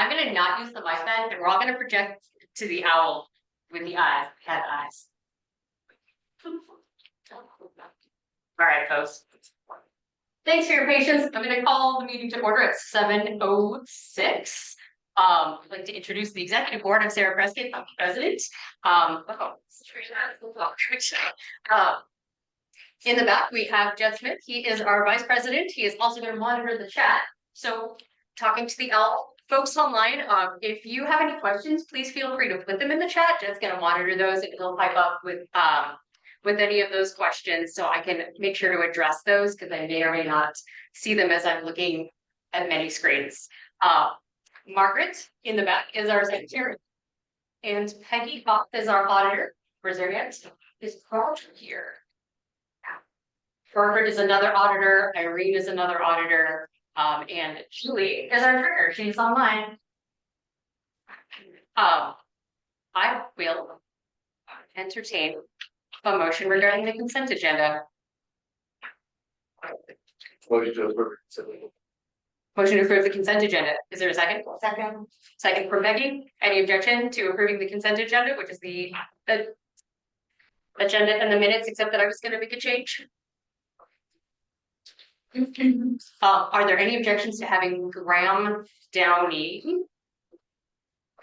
I'm gonna not use the mic then, and we're all gonna project to the owl with the eyes, cat eyes. All right, folks. Thanks for your patience. I'm gonna call the meeting to order at 7:06. I'd like to introduce the executive board. I'm Sarah Prescott, I'm president. In the back, we have Jed Smith. He is our vice president. He is also going to monitor the chat. So talking to the folks online, if you have any questions, please feel free to put them in the chat. Jed's going to monitor those and he'll pipe up with any of those questions so I can make sure to address those because I may or may not see them as I'm looking at many screens. Margaret in the back is our secretary, and Peggy Hoff is our auditor. Where's her hand? Is Carl here? Margaret is another auditor. Irene is another auditor, and Julie is our trainer. She's online. I will entertain a motion regarding the consent agenda. Motion to approve. Motion to approve the consent agenda. Is there a second? Second. Second from Peggy. Any objection to approving the consent agenda, which is the agenda and the minutes, except that I was going to make a change? Are there any objections to having Graham Downey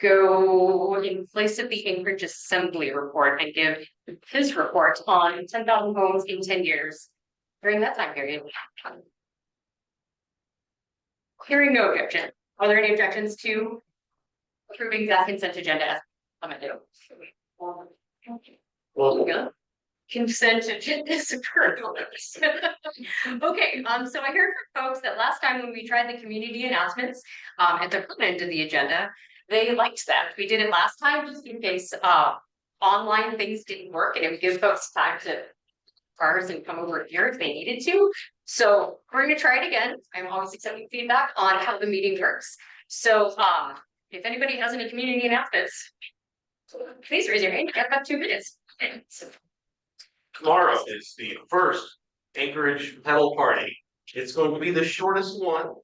go in place of the Anchorage Assembly report and give his report on 10,000 homes in 10 years during that time period? Hearing no objection. Are there any objections to approving that consent agenda as amended? Well, consent agenda is approved. Okay, so I heard from folks that last time when we tried the community announcements at the front end of the agenda, they liked that. We did it last time just in case online things didn't work and it would give folks time to cars and come over here if they needed to. So we're going to try it again. I'm always accepting feedback on how the meeting works. So if anybody has any community announcements, please raise your hand. You have about 2 minutes. Tomorrow is the first Anchorage pedal party. It's going to be the shortest one.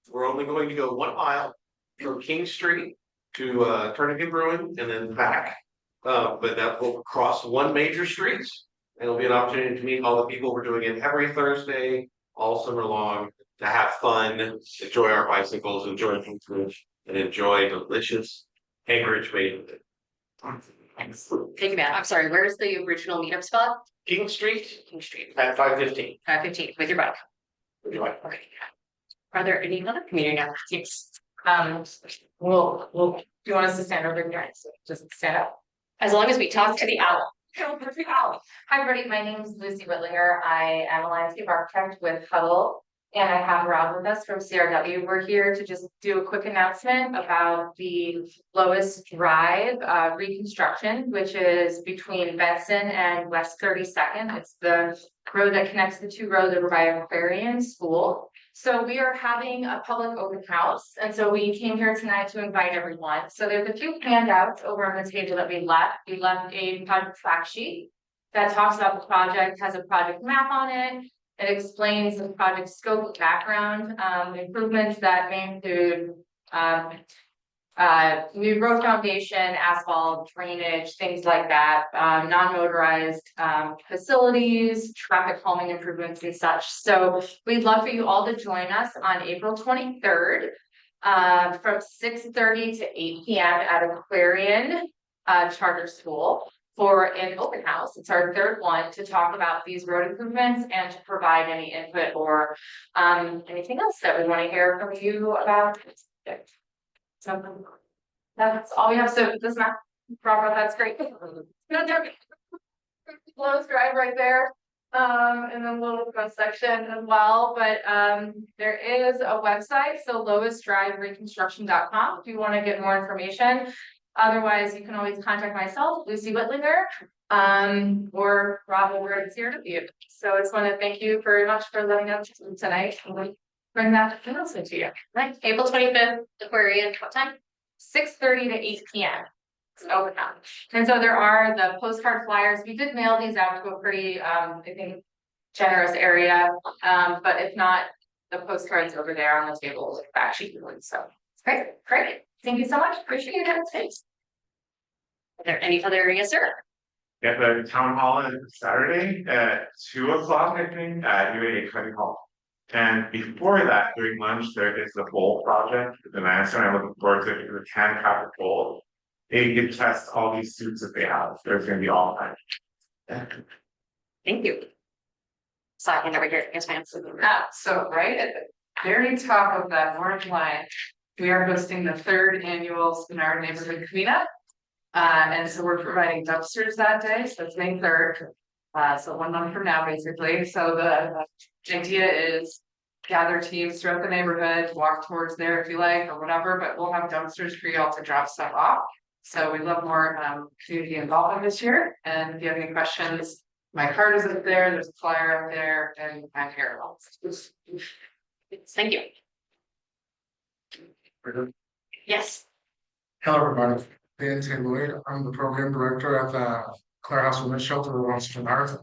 We're only going to go 1 mile from King Street to Tourniquet Brewing and then back. But that will cross 1 major street. And it'll be an opportunity to meet all the people. We're doing it every Thursday, all summer long, to have fun, enjoy our bicycles, enjoy Anchorage, and enjoy delicious Anchorage made. Thank you, Matt. I'm sorry, where's the original meetup spot? King Street King Street. at 5:15. 5:15 with your bike. Would you like? Okay. Are there any other community announcements? Well, do you want us to stand over here? Just stand up. As long as we talk to the owl. Hi, everybody. My name is Lucy Whitlinger. I am a landscape architect with Huddle, and I have Rob with us from CRW. We're here to just do a quick announcement about the Lois Drive reconstruction, which is between Benson and West 32nd. It's the road that connects the 2 roads over by Aquarian School. So we are having a public open house. And so we came here tonight to invite everyone. So there's a few handouts over on the table that we left. We left a project fact sheet that talks about the project, has a project map on it. It explains the project scope, background, improvements that may include new road foundation, asphalt, drainage, things like that, non-motorized facilities, traffic calming improvements and such. So we'd love for you all to join us on April 23rd from 6:30 to 8 p.m. at Aquarian Charter School for an open house. It's our 3rd one to talk about these road improvements and to provide any input or anything else that we want to hear from you about. So that's all we have. So this map, Robert, that's great. No joke. Lowe's Drive right there. And then a little section as well. But there is a website, so loisdrivereconstruction.com if you want to get more information. Otherwise, you can always contact myself, Lucy Whitlinger, or Rob over at CRW. So I just want to thank you very much for letting us tonight. Bring that announcement to you. Right. April 25th, Aquarian, what time? 6:30 to 8 p.m. It's open house. And so there are the postcard flyers. We did mail these out to a pretty, I think, generous area. But if not, the postcards over there on the table with fact sheet. So great. Thank you so much. Appreciate it. Thanks. Are there any other, yes, sir? At the town hall on Saturday at 2 o'clock, I think, at UAA County Hall. And before that, during lunch, there is the bowl project, the master, and I'm looking forward to the handcrafted bowl. They can test all these suits that they have. There's gonna be all that. Thank you. Second over here, yes, ma'am. So right at the very top of that orange line, we are hosting the 3rd annual Spenard Neighborhood Cleanup. And so we're providing dumpsters that day, so it's May 3rd. So 1 month from now, basically. So the idea is gather teams throughout the neighborhood, walk towards there if you like, or whatever, but we'll have dumpsters for you all to drop stuff off. So we'd love more community involvement this year. And if you have any questions, my card is up there, there's a flyer up there, and I'm here. Thank you. Yes. Hello, everybody. Dan T. Lloyd. I'm the program director at the Clare House Women's Shelter in Spenard.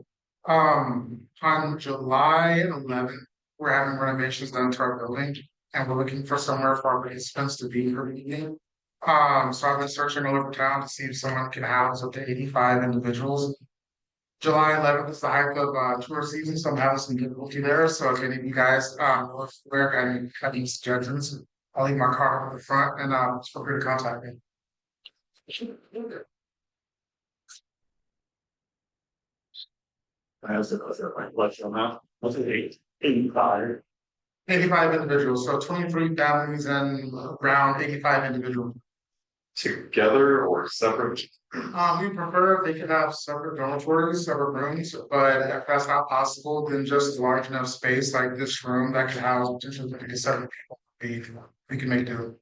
On July 11th, we're having renovations done to our building, and we're looking for somewhere for our participants to be for the evening. So I've been searching all over town to see if someone can house up to 85 individuals. July 11th is the height of tour season, so I'm having some difficulty there. So if any of you guys know if we're got any suggestions, I'll leave my card up the front and feel free to contact me. What's the amount? What's it, 85? 85 individuals, so 23 families and around 85 individuals. Together or separate? We prefer if they could have separate dormitories, separate rooms, but if that's not possible, then just large enough space like this room that could house potentially 57 people, we can make do.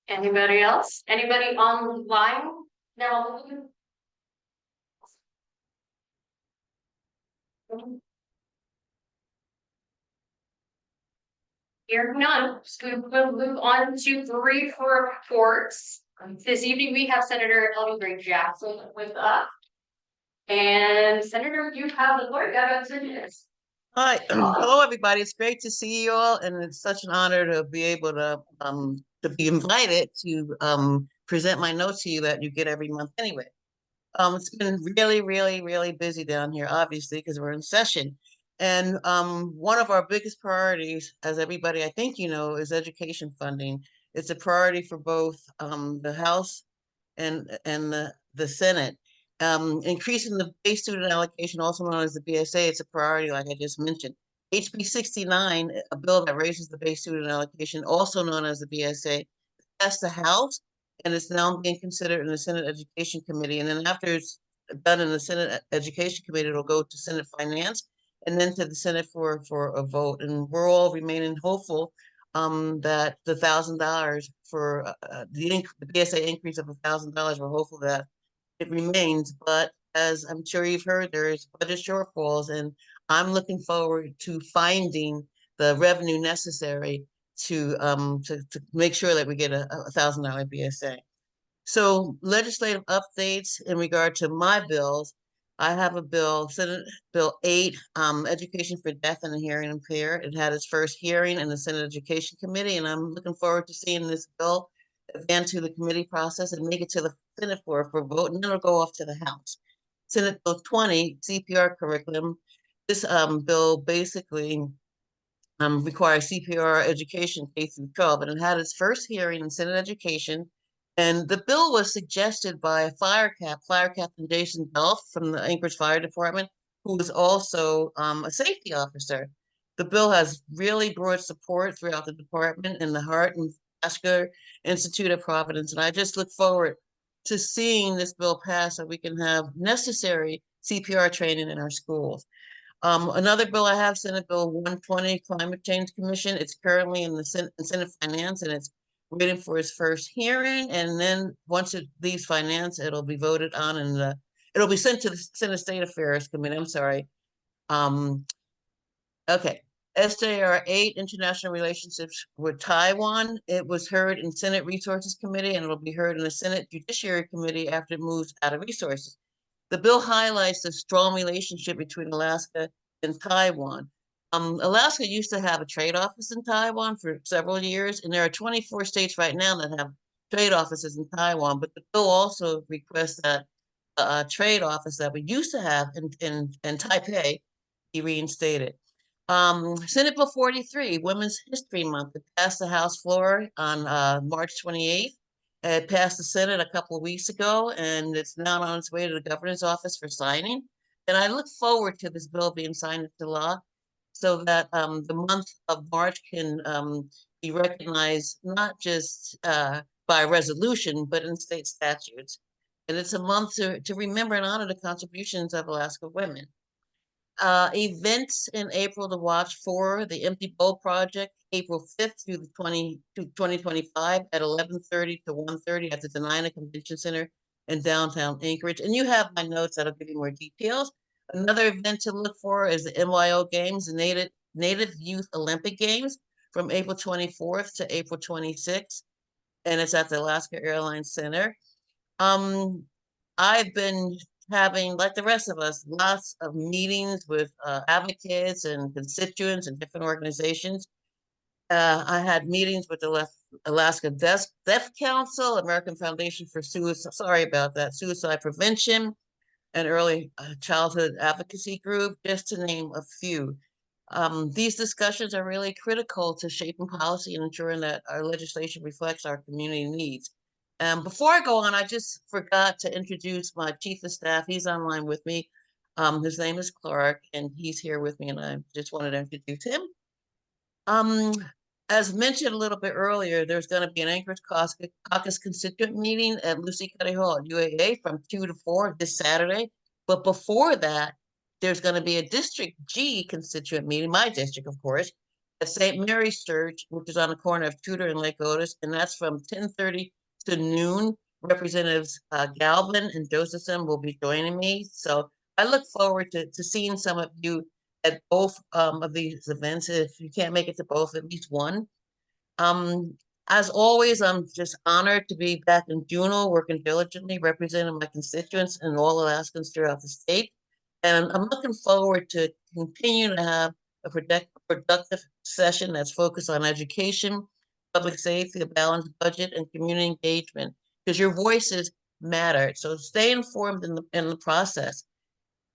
Anybody else? Anybody online? No. Here, none. So we'll move on to brief reports. This evening, we have Senator Elvin Gray Jackson with us. And Senator, you have the floor. You got about 10 minutes. Hi, hello, everybody. It's great to see you all, and it's such an honor to be able to be invited to present my notes to you that you get every month anyway. It's been really, really, really busy down here, obviously, because we're in session. And one of our biggest priorities, as everybody I think you know, is education funding. It's a priority for both the House and the Senate. Increasing the base student allocation, also known as the BSA, it's a priority, like I just mentioned. HB 69, a bill that raises the base student allocation, also known as the BSA, passed the House, and it's now being considered in the Senate Education Committee. And then after it's done in the Senate Education Committee, it'll go to Senate Finance and then to the Senate for a vote. And we're all remaining hopeful that the $1,000 for the BSA increase of $1,000, we're hopeful that it remains. But as I'm sure you've heard, there is budget shortfalls, and I'm looking forward to finding the revenue necessary to make sure that we get a $1,000 BSA. So legislative updates in regard to my bills. I have a bill, Senate Bill 8, Education for Deaf and Hearing Impaired. It had its first hearing in the Senate Education Committee, and I'm looking forward to seeing this bill advance through the committee process and make it to the Senate for vote, and then it'll go off to the House. Senate Bill 20, CPR curriculum. This bill basically requires CPR education K through 12, and it had its first hearing in Senate Education. And the bill was suggested by Fire Captain Jason Delph from the Anchorage Fire Department, who is also a safety officer. The bill has really broad support throughout the department and the Hart and Vascular Institute of Providence. And I just look forward to seeing this bill pass so we can have necessary CPR training in our schools. Another bill I have, Senate Bill 120, Climate Change Commission. It's currently in the Senate Finance, and it's waiting for its first hearing. And then once it leaves Finance, it'll be voted on, and it'll be sent to the Senate State Affairs Committee. I'm sorry. Okay. SJR 8, International Relationships with Taiwan. It was heard in Senate Resources Committee, and it'll be heard in the Senate Judiciary Committee after it moves out of Resources. The bill highlights the strong relationship between Alaska and Taiwan. Alaska used to have a trade office in Taiwan for several years, and there are 24 states right now that have trade offices in Taiwan, but the bill also requests that trade office that we used to have in Taipei be reinstated. Senate Bill 43, Women's History Month, it passed the House floor on March 28th. It passed the Senate a couple of weeks ago, and it's now on its way to the governor's office for signing. And I look forward to this bill being signed into law so that the month of March can be recognized not just by resolution, but in state statutes. And it's a month to remember and honor the contributions of Alaska women. Events in April to watch for the Empty Bowl Project, April 5th through the 2025 at 11:30 to 1:30 at the Denina Convention Center in downtown Anchorage. And you have my notes that'll give you more details. Another event to look for is the NYO Games, the Native Youth Olympic Games from April 24th to April 26th. And it's at the Alaska Airlines Center. I've been having, like the rest of us, lots of meetings with advocates and constituents and different organizations. I had meetings with the Alaska Deaf Council, American Foundation for Suicide Prevention, and Early Childhood Advocacy Group, just to name a few. These discussions are really critical to shaping policy and ensuring that our legislation reflects our community needs. Before I go on, I just forgot to introduce my chief of staff. He's online with me. His name is Clark, and he's here with me, and I just wanted to introduce him. As mentioned a little bit earlier, there's going to be an Anchorage Caucus constituent meeting at Lucy Cuddy Hall at UAA from 2 to 4 this Saturday. But before that, there's going to be a District G constituent meeting, my district, of course, at St. Mary's Church, which is on the corner of Tudor and Lake Otis, and that's from 10:30 to noon. Representatives Galvin and Josephson will be joining me. So I look forward to seeing some of you at both of these events. If you can't make it to both, at least one. As always, I'm just honored to be back in Juneau, working diligently, representing my constituents and all Alaskans throughout the state. And I'm looking forward to continue to have a productive session that's focused on education, public safety, a balanced budget, and community engagement, because your voices matter. So stay informed in the process.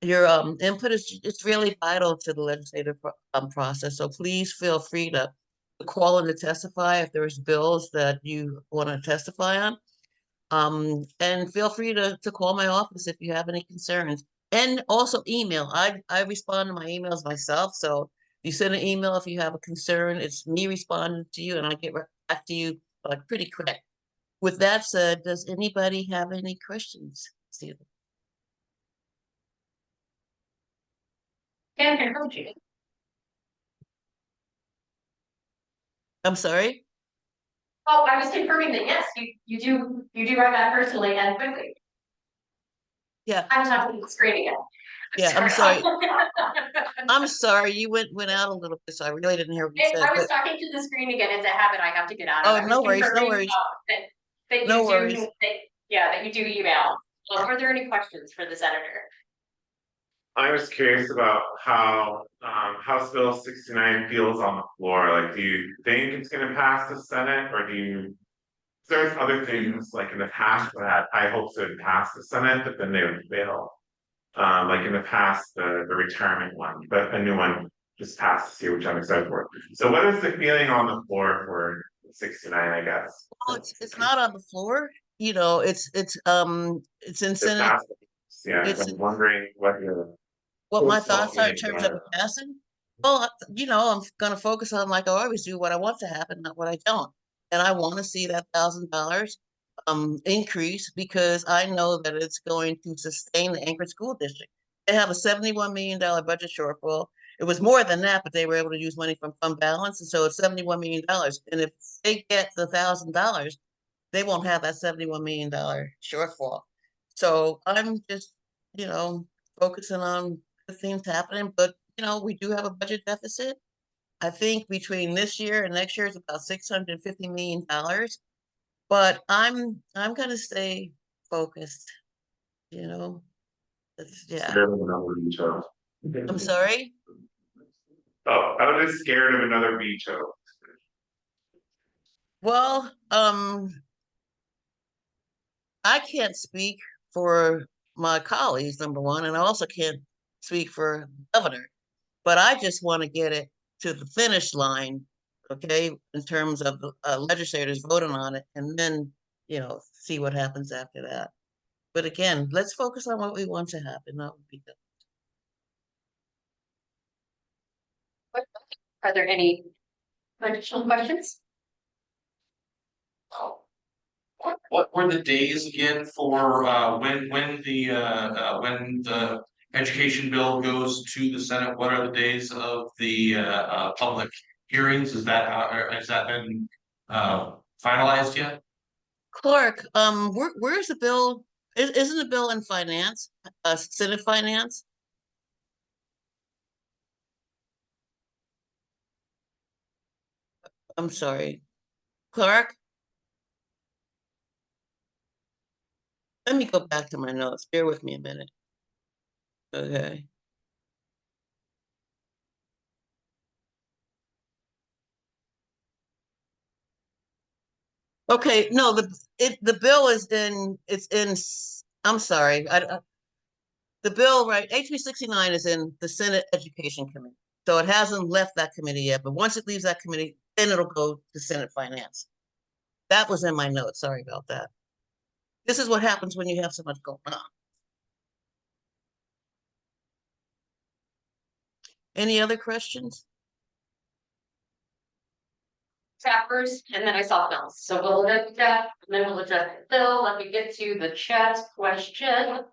Your input is really vital to the legislative process. So please feel free to call and to testify if there's bills that you want to testify on. And feel free to call my office if you have any concerns. And also email. I respond to my emails myself. So you send an email if you have a concern. It's me responding to you, and I get back to you pretty quick. With that said, does anybody have any questions? Can't hear you. I'm sorry? Oh, I was confirming that, yes, you do write back personally and quickly. Yeah. I'm talking to the screen again. Yeah, I'm sorry. I'm sorry, you went out a little bit, so I really didn't hear what you said. I was talking to the screen again. It's a habit I have to get out of. Oh, no worries, no worries. That No you worries. do, that you do email. Are there any questions for the senator? I was curious about how House Bill 69 feels on the floor. Like, do you think it's gonna pass the Senate, or there's other things like in the past that I hope would pass the Senate, but then they would fail. Like in the past, the retirement one, but a new one just passed this year, which I'm excited for. So what is the feeling on the floor for 69, I guess? Well, it's not on the floor, you know, it's in Senate. Yeah, I'm wondering what my thoughts are in terms of passing. Well, you know, I'm gonna focus on, like I always do, what I want to happen, not what I don't. And I want to see that $1,000 increase, because I know that it's going to sustain the Anchorage School District. They have a $71 million budget shortfall. It was more than that, but they were able to use money from fund balance, and so it's $71 million. And if they get the $1,000, they won't have that $71 million shortfall. So I'm just, you know, focusing on the things happening, but you know, we do have a budget deficit. I think between this year and next year is about $650 million. But I'm gonna stay focused, you know. Yeah. I'm sorry. Oh, I was just scared of another veto. Well, I can't speak for my colleagues, number one, and I also can't speak for the governor. But I just want to get it to the finish line, okay, in terms of legislators voting on it, and then, see what happens after that. But again, let's focus on what we want to happen. That would be good. Are there any additional questions? What were the days again for when the education bill goes to the Senate? What are the days of the public hearings? Is that has that been finalized yet? Clark, where's the bill? Isn't the bill in finance, Senate finance? I'm sorry, Clark. Let me go back to my notes. Bear with me a minute. Okay. Okay, no, the bill is I'm sorry, the bill, right, HB 69 is in the Senate Education Committee. So it hasn't left that committee yet, but once it leaves that committee, then it'll go to Senate Finance. That was in my notes, sorry about that. This is what happens when you have so much going on. Any other questions? Staffers, and then I saw bills. So we'll address that, and then we'll address the bill. Let me get to the chat question.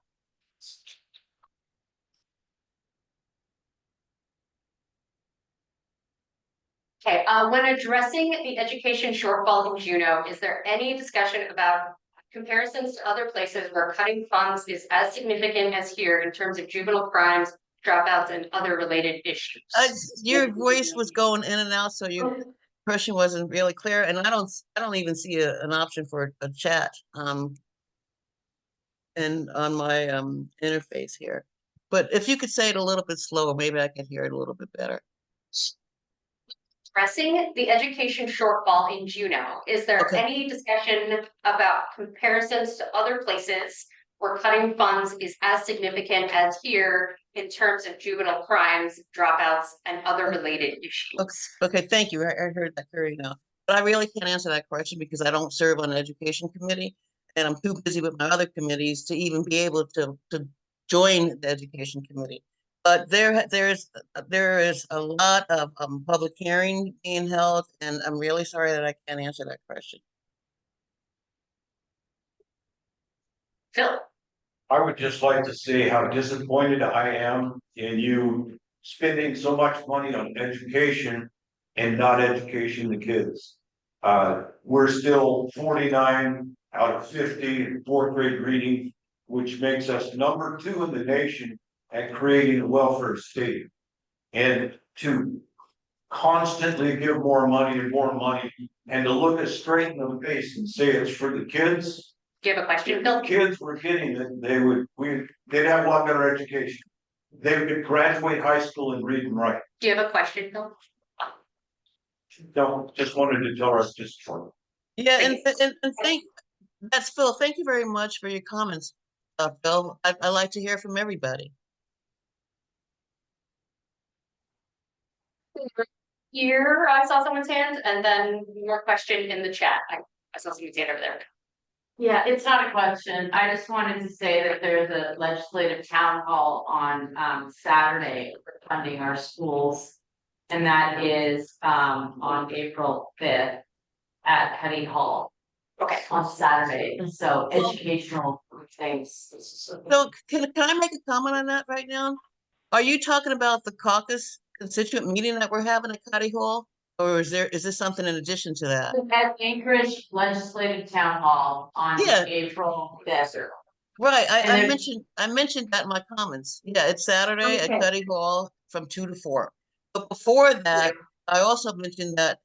Okay, when addressing the education shortfall in Juneau, is there any discussion about comparisons to other places where cutting funds is as significant as here in terms of juvenile crimes, dropouts, and other related issues? Your voice was going in and out, so your question wasn't really clear, and I don't even see an option for a chat and on my interface here. But if you could say it a little bit slower, maybe I could hear it a little bit better. Addressing the education shortfall in Juneau, is there Okay. any discussion about comparisons to other places where cutting funds is as significant as here in terms of juvenile crimes, dropouts, and other related issues? Okay, thank you. I heard that clearly now. But I really can't answer that question because I don't serve on the education committee and I'm too busy with my other committees to even be able to join the education committee. But there is a lot of public hearing being held, and I'm really sorry that I can't answer that question. Phil? I would just like to say how disappointed I am in you spending so much money on education and not educating the kids. We're still 49 out of 50 in fourth grade reading, which makes us number 2 in the nation at creating a welfare state. And to constantly give more money and to look us straight in the face and say it's for the kids. Do you have a question, If Phil? kids were getting it, they'd have a lot better education. They would graduate high school and read and write. Do you have a question, Phil? Don't, just wanted to tell us just for. Yeah, and that's Phil. Thank you very much for your comments, Phil. I like to hear from everybody. Here, I saw someone's hand, and then more question in the chat. I saw someone's hand over there. Yeah, it's not a question. I just wanted to say that there's a legislative town hall on Saturday for funding our schools. And that is on April 5th at Cuddy Hall. Okay. On Saturday, so educational things. So can I make a comment on that right now? Are you talking about the caucus constituent meeting that we're having at Cuddy Hall? Or is this something in addition to that? At Anchorage Legislative Town Hall on Yeah. April 5th. Right, I And mentioned that in my comments. Yeah, it's Saturday at Okay. Cuddy Hall from 2 to 4. But before that, I also mentioned that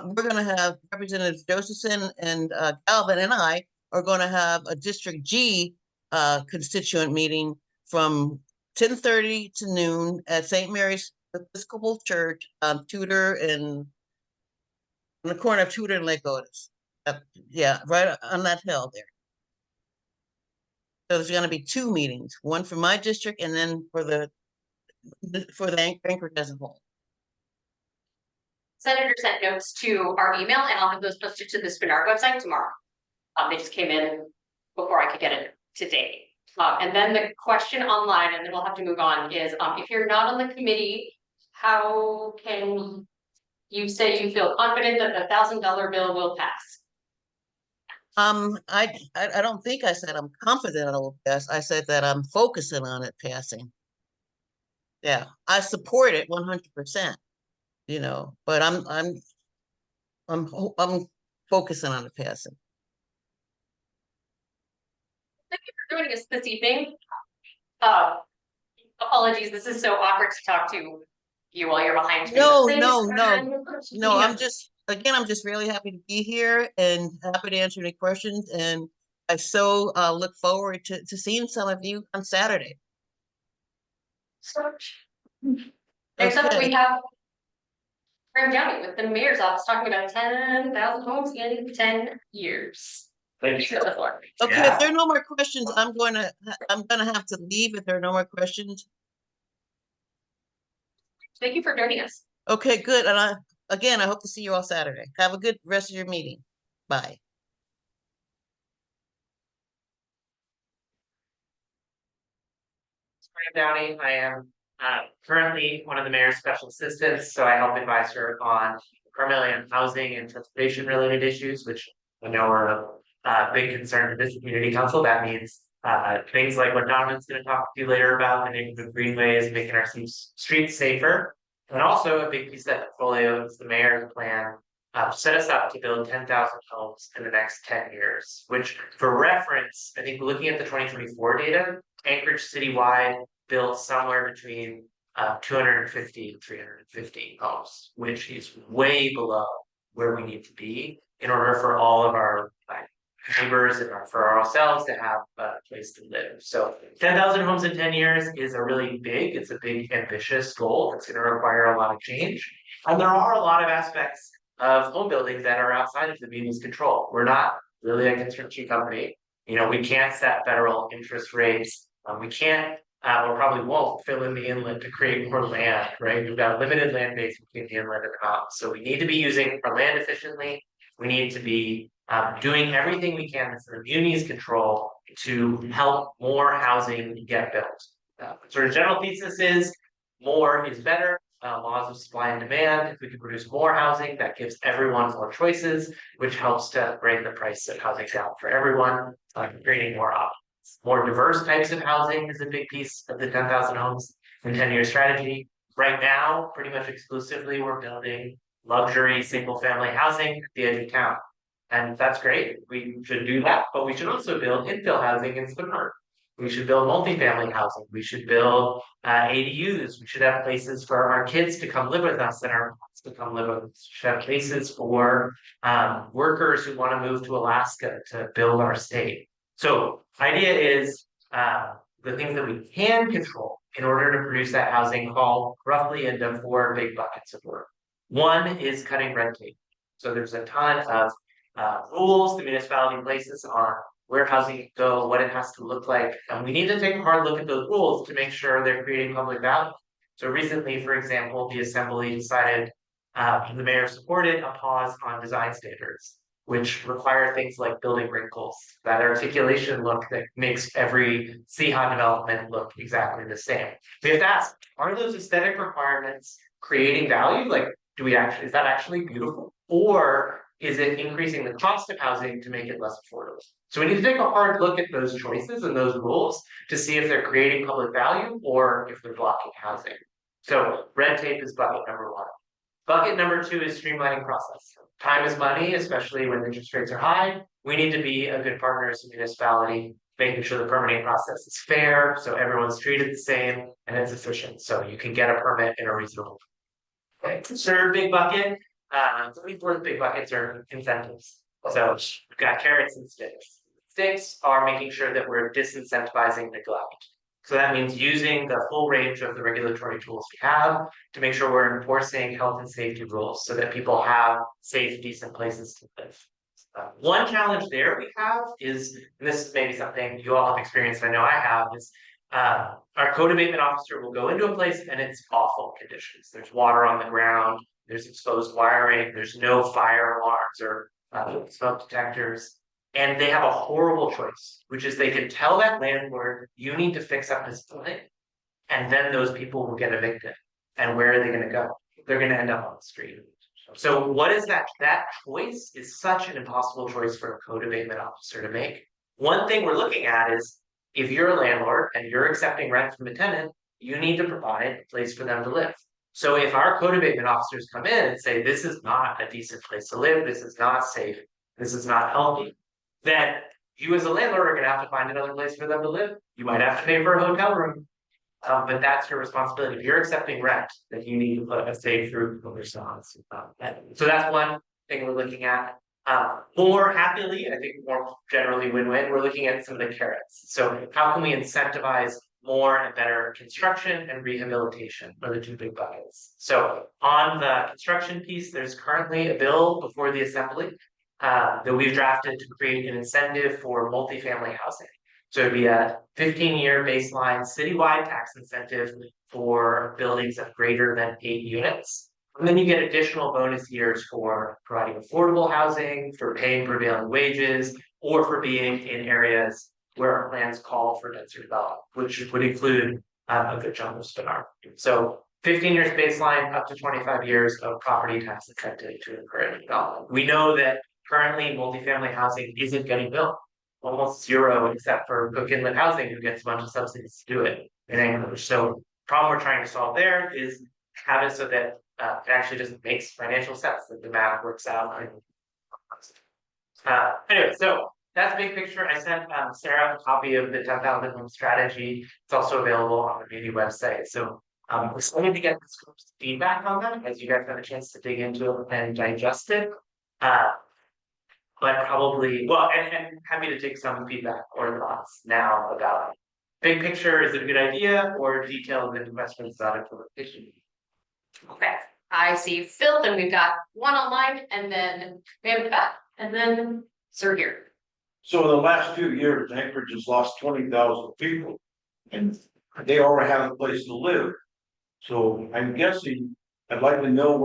we're gonna have Representatives Josephson and Galvin and I are gonna have a District G constituent meeting from 10:30 to noon at St. Mary's Episcopal Church, Tudor and on the corner of Tudor and Lake Otis. Yeah, right on that hill there. So there's gonna be two meetings, one for my district and then for the Anchorage as a whole. Senator sent notes to our email and I'll have those posted to the Spenard website tomorrow. They just came in before I could get it today. And then the question online, and then we'll have to move on, is if you're not on the committee, how can you say you feel confident that the $1,000 bill will pass? I don't think I said I'm confident it will pass. I said that I'm focusing on it passing. Yeah, I support it 100%, but I'm focusing on it passing. Thank you for joining us this evening. Apologies, this is so awkward to talk to you while you're behind me. No, Yeah. I'm just really happy to be here and happy to answer any questions. And I so look forward to seeing some of you on Saturday. Next up, Okay. we have Graham Downey with the mayor's office talking about 10,000 homes in 10 years. Thank you. The floor. Okay, Yeah. if there are no more questions, I'm gonna have to leave if there are no more questions. Thank you for joining us. Okay, good. And I hope to see you all Saturday. Have a good rest of your meeting. Bye. Downey. I am currently one of the mayor's special assistants, so I help advise her on primarily on housing and transportation related issues, which I know are a big concern for this community council. That means things like what Donovan's going to talk to you later about, the neighborhood greenways, making our streets safer. And also a big piece of that portfolio is the mayor's plan set us up to build 10,000 homes in the next 10 years, which for reference, I think looking at the 2024 data, Anchorage citywide built somewhere between 250 and 350 homes, which is way below where we need to be in order for all of our neighbors and for ourselves to have a place to live. So 10,000 homes in 10 years is it's a big ambitious goal. It's going to require a lot of change. And there are a lot of aspects of home building that are outside of the media's control. We're not really a construction company. We can't set federal interest rates. We can't, or probably won't fill in the inlet to create more land, right? We've got a limited land base between the inlet and the top. So we need to be using our land efficiently. We need to be doing everything we can that's in the community's control to help more housing get built. Sort of general thesis is more is better. Laws of supply and demand. If we can produce more housing, that gives everyone more choices, which helps to bring the price of housing down for everyone, creating more options. More diverse types of housing is a big piece of the 10,000 homes in 10-year strategy. Right now, pretty much exclusively, we're building luxury single-family housing at the edge of town. And that's great. We should do that, but we should also build infill housing in Spenard. We should build multifamily housing. We should build ADUs. We should have places for our kids to come live with us and our parents to come live with us. We should have places for workers who want to move to Alaska to build our state. So idea is the things that we can control in order to produce that housing fall roughly into 4 big buckets of work. One is cutting red tape. So there's a ton of rules the municipality places on where housing can go, what it has to look like. And we need to take a hard look at those rules to make sure they're creating public value. So recently, for example, the assembly decided, the mayor supported a pause on design standards, which require things like building wrinkles, that articulation look that makes every CHA development look exactly the same. We have to ask, are those aesthetic requirements creating value? Like, is that actually beautiful? Or is it increasing the cost of housing to make it less affordable? So we need to take a hard look at those choices and those rules to see if they're creating public value or if they're blocking housing. So red tape is bucket number 1. Bucket number 2 is streamlining process. Time is money, especially when interest rates are high. We need to be a good partner as a municipality, making sure the permitting process is fair, so everyone's treated the same and it's efficient, so you can get a permit in a reasonable time. Okay. Third big bucket. 4 big buckets are incentives. So we've got carrots and sticks. Sticks are making sure that we're disincentivizing neglect. So that means using the full range of the regulatory tools we have to make sure we're enforcing health and safety rules so that people have safe, decent places to live. One challenge there we have is, and this is maybe something you all have experienced, I know I have, is our code abatement officer will go into a place and it's awful conditions. There's water on the ground, there's exposed wiring, there's no fire alarms or smoke detectors. And they have a horrible choice, which is they can tell that landlord, you need to fix up this building. And then those people will get evicted. And where are they going to go? They're going to end up on the street. So what is that? That choice is such an impossible choice for a code abatement officer to make. One thing we're looking at is if you're a landlord and you're accepting rent from a tenant, you need to provide a place for them to live. So if our code abatement officers come in and say, this is not a decent place to live, this is not safe, this is not healthy, then you as a landlord are going to have to find another place for them to live. You might have to pay for a hotel room, but that's your responsibility. If you're accepting rent, then you need to put a safe roof over response. So that's one thing we're looking at. More happily, I think more generally win-win, we're looking at some of the carrots. So how can we incentivize more and better construction and rehabilitation are the two big buckets. So on the construction piece, there's currently a bill before the assembly that we've drafted to create an incentive for multifamily housing. So it'd be a 15-year baseline citywide tax incentive for buildings of greater than 8 units. And then you get additional bonus years for providing affordable housing, for paying prevailing wages, or for being in areas where our plans call for denser development, which would include a good chunk of Spenard. So 15 years baseline, up to 25 years of property tax incentive to encourage development. We know that currently multifamily housing isn't getting built, almost zero, except for Cook Inlet Housing, who gets a bunch of subsidies to do it in English. So the problem we're trying to solve there is have it so that it actually just makes financial sense, that the math works out. Anyway, so that's big picture. I sent Sarah a copy of the 10,000 home strategy. It's also available on the community website. So we're excited to get this group's feedback on that as you guys have a chance to dig into it and digest it. But probably, well, and happy to take some feedback or thoughts now about it. Big picture, is it a good idea, or detailed into questions about implementation? Okay, I see Phil, and we've got one online, and then we have Beth, and then Sir here. So in the last 2 years, Anchorage has lost 20,000 people. And they already have a place to live. So I'm guessing, I'd like to know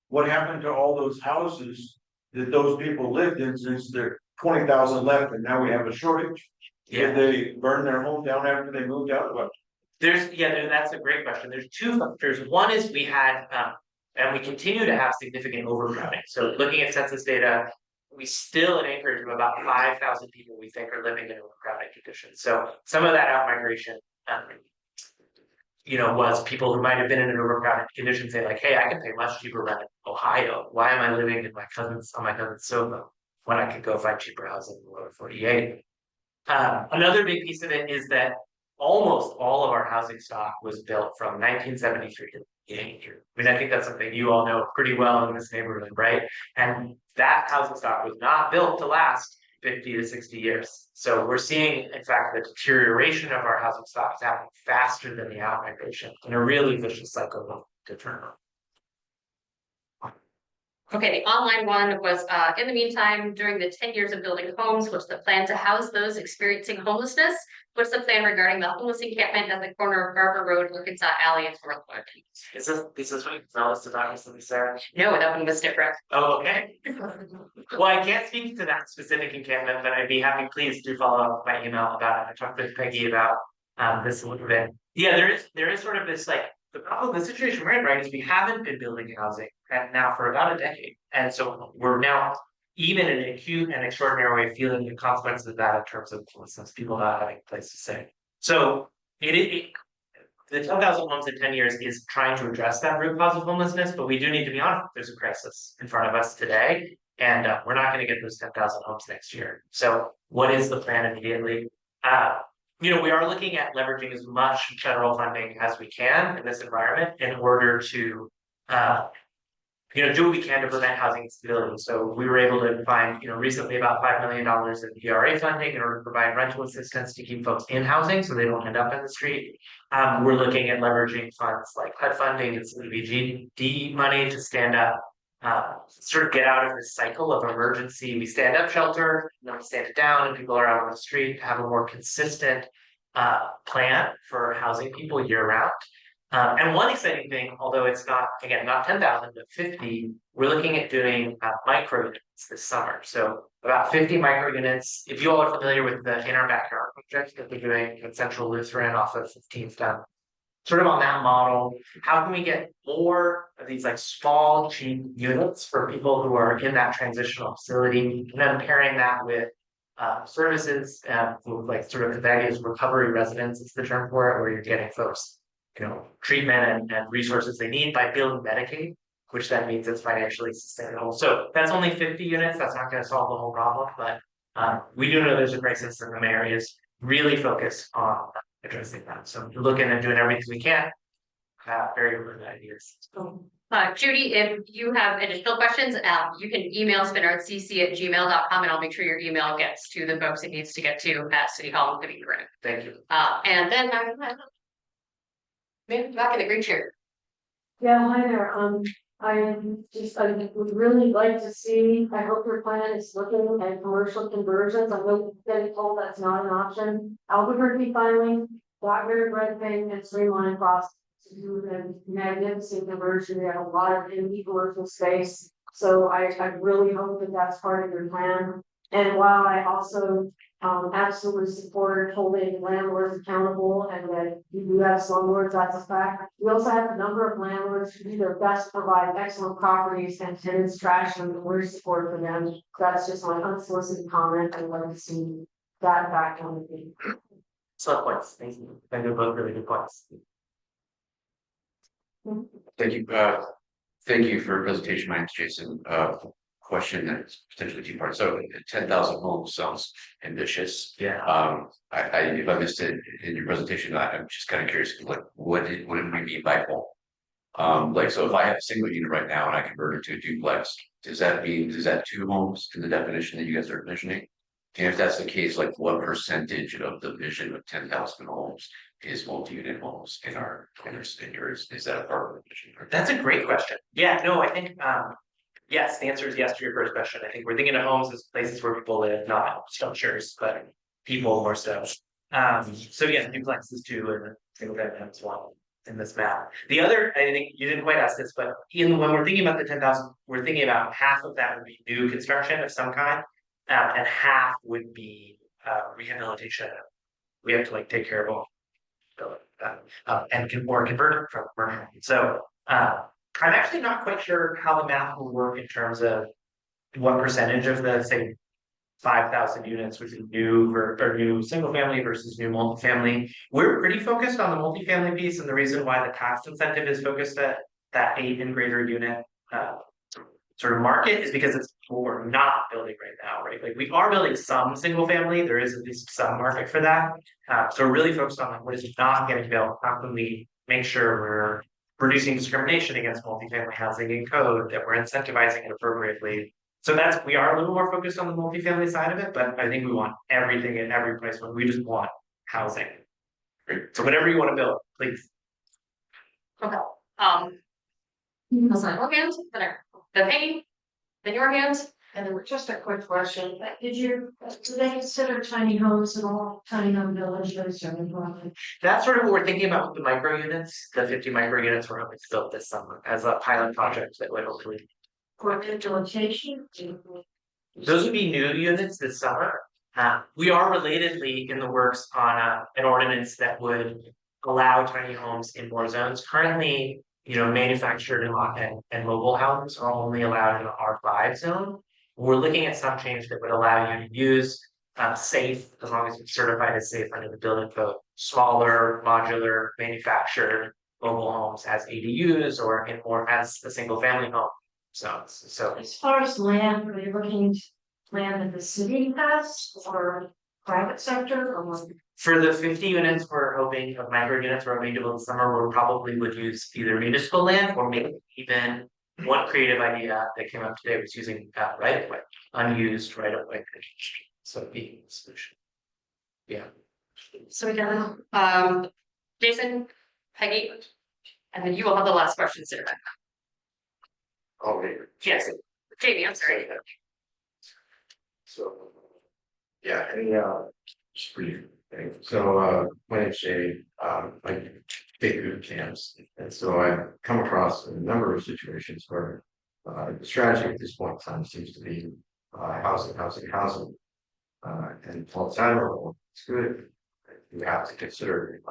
what happened to all those houses that those people lived in, since there are 20,000 left and now we have a shortage. Did they burn their home down after they moved out? What? That's a great question. There's two factors. One is we had, and we continue to have significant overcrowding. So looking at census data, we still in Anchorage have about 5,000 people we think are living in overcrowding conditions. So some of that outmigration, was people who might have been in an overcrowded condition say like, hey, I can pay much cheaper rent in Ohio. Why am I living in on my cousin's sofa when I could go find cheaper housing in the lower 48? Another big piece of it is that almost all of our housing stock was built from 1973 to the beginning here. I mean, I think that's something you all know pretty well in this neighborhood, right? And that housing stock was not built to last 50 to 60 years. So we're seeing, in fact, the deterioration of our housing stock is happening faster than the outmigration in a really vicious cycle to turn on. Okay, the online one was, in the meantime, during the 10 years of building homes, what's the plan to house those experiencing homelessness? What's the plan regarding the homeless encampment at the corner of Barber Road, Arkansas Alley, and Northwood? Is this what you tell us about recently, Sarah? No, that one was different. Oh, okay. Well, I can't speak to that specific encampment, but I'd be happy, please do follow up by email about it. I talked with Peggy about this a little bit. Yeah, there is sort of this like, the problem, the situation we're in, right, is we haven't been building housing now for about a decade. And so we're now, even in an acute and extraordinary way, feeling the consequences of that in terms of homelessness, people not having a place to stay. So the 10,000 homes in 10 years is trying to address that root cause of homelessness, but we do need to be honest, there's a crisis in front of us today, and we're not going to get those 10,000 homes next year. So what is the plan immediately? We are looking at leveraging as much federal funding as we can in this environment in order to do what we can to prevent housing instability. So we were able to find, recently about $5 million in ERA funding in order to provide rental assistance to keep folks in housing so they don't end up in the street. We're looking at leveraging funds like HUD funding and CDBG money to stand up, sort of get out of this cycle of emergency. We stand up shelter, and then we stand it down, and people are out on the street. Have a more consistent plan for housing people year round. And one exciting thing, although it's not, again, not 10,000, but 50, we're looking at doing micro units this summer. So about 50 micro units. If you all are familiar with the In Our Backyard project that they're doing at Central Lutheran off of 15th Down, sort of on that model, how can we get more of these like small, cheap units for people who are in that transitional facility, and then pairing that with services, like sort of that is recovery residence is the term for it, where you're getting folks treatment and resources they need by building Medicaid, which then means it's financially sustainable. So that's only 50 units. That's not going to solve the whole problem, but we do know there's a crisis in the areas really focused on addressing that. So we're looking at doing everything we can. Very good ideas. Judy, if you have additional questions, you can email spinardcc@gmail.com, and I'll make sure your email gets to the folks it needs to get to at City Hall in Living Room. Thank you. And then maybe back in the green chair. Yeah, hi there. I would really like to see, I hope your plan is looking at commercial conversions. I'm getting told that's not an option. Albuquerque filing, Blackberry Red Bank, and Streamline Cross to do the magnificent conversion. They have a lot of empty commercial space. So I really hope that that's part of your plan. And while I also absolutely support holding landlords accountable, and that you do have slumlords, that's a fact. We also have a number of landlords who do their best to provide excellent properties and tenants trash them, and we're support for them. So that's just my unsolicited comment. I'd like to see that back on the thing. So points. Thank you. I think both really good points. Thank you. Thank you for your presentation. My name's Jason. Question that's potentially two parts. So 10,000 homes sounds ambitious. Yeah. If I missed it in your presentation, I'm just kind of curious, like what did we mean by home? Like, so if I have a single unit right now and I convert it to a duplex, does that 2 homes in the definition that you guys are envisioning? And if that's the case, like what percentage of the vision of 10,000 homes is multi-unit homes in our standards? Is that a part of the vision? That's a great question. Yeah, no, I think yes, the answer is yes to your first question. I think we're thinking of homes as places where people live, not structures, but people more so. So yeah, duplexes too, and single family as well in this map. The other, I think you didn't quite ask this, but when we're thinking about the 10,000, we're thinking about half of that would be new construction of some kind, and half would be rehabilitation. We have to like take care of all and convert from commercial. So I'm actually not quite sure how the math will work in terms of what percentage of the, say, 5,000 units would be new or new single family versus new multifamily. We're pretty focused on the multifamily piece, and the reason why the tax incentive is focused at that 8 and greater unit sort of market is because it's what we're not building right now, right? Like we are building some single family, there is at least some market for that. So we're really focused on what is not getting built. How can we make sure we're reducing discrimination against multifamily housing in code, that we're incentivizing it appropriately. So we are a little more focused on the multifamily side of it, but I think we want everything in every place when we just want housing. Great. So whatever you want to build, please. Okay. More hands, then Peggy, then your hands, and then Just a quick question. Do they consider tiny homes and all tiny home villages? That's sort of what we're thinking about with the micro units, the 50 micro units we're hoping to build this summer as a pilot project that would hopefully. For implementation? Those would be new units this summer. We are relatedly in the works on an ordinance that would allow tiny homes in more zones. Currently, manufactured and mobile homes are only allowed in the R5 zone. We're looking at some change that would allow you to use safe, as long as it's certified as safe under the building code, smaller, modular, manufactured mobile homes as ADUs or as a single family home. So As far as land, are you looking at land that the city has or private sector or? for the 50 units we're hoping of micro units we're hoping to build this summer, we probably would use either municipal land or maybe even one creative idea that came up today was using right of way, unused right of way. So being the solution. Yeah. So we got, Jason, Peggy, and then you will have the last question, Sarah. Okay. Yes, Jamie, I'm sorry. So. Yeah, just brief thing. So, my name's Jamie, I take boot camps, and so I've come across a number of situations where. The strategy at this point in time seems to be, housing. And while it's admirable, it's good. You have to consider,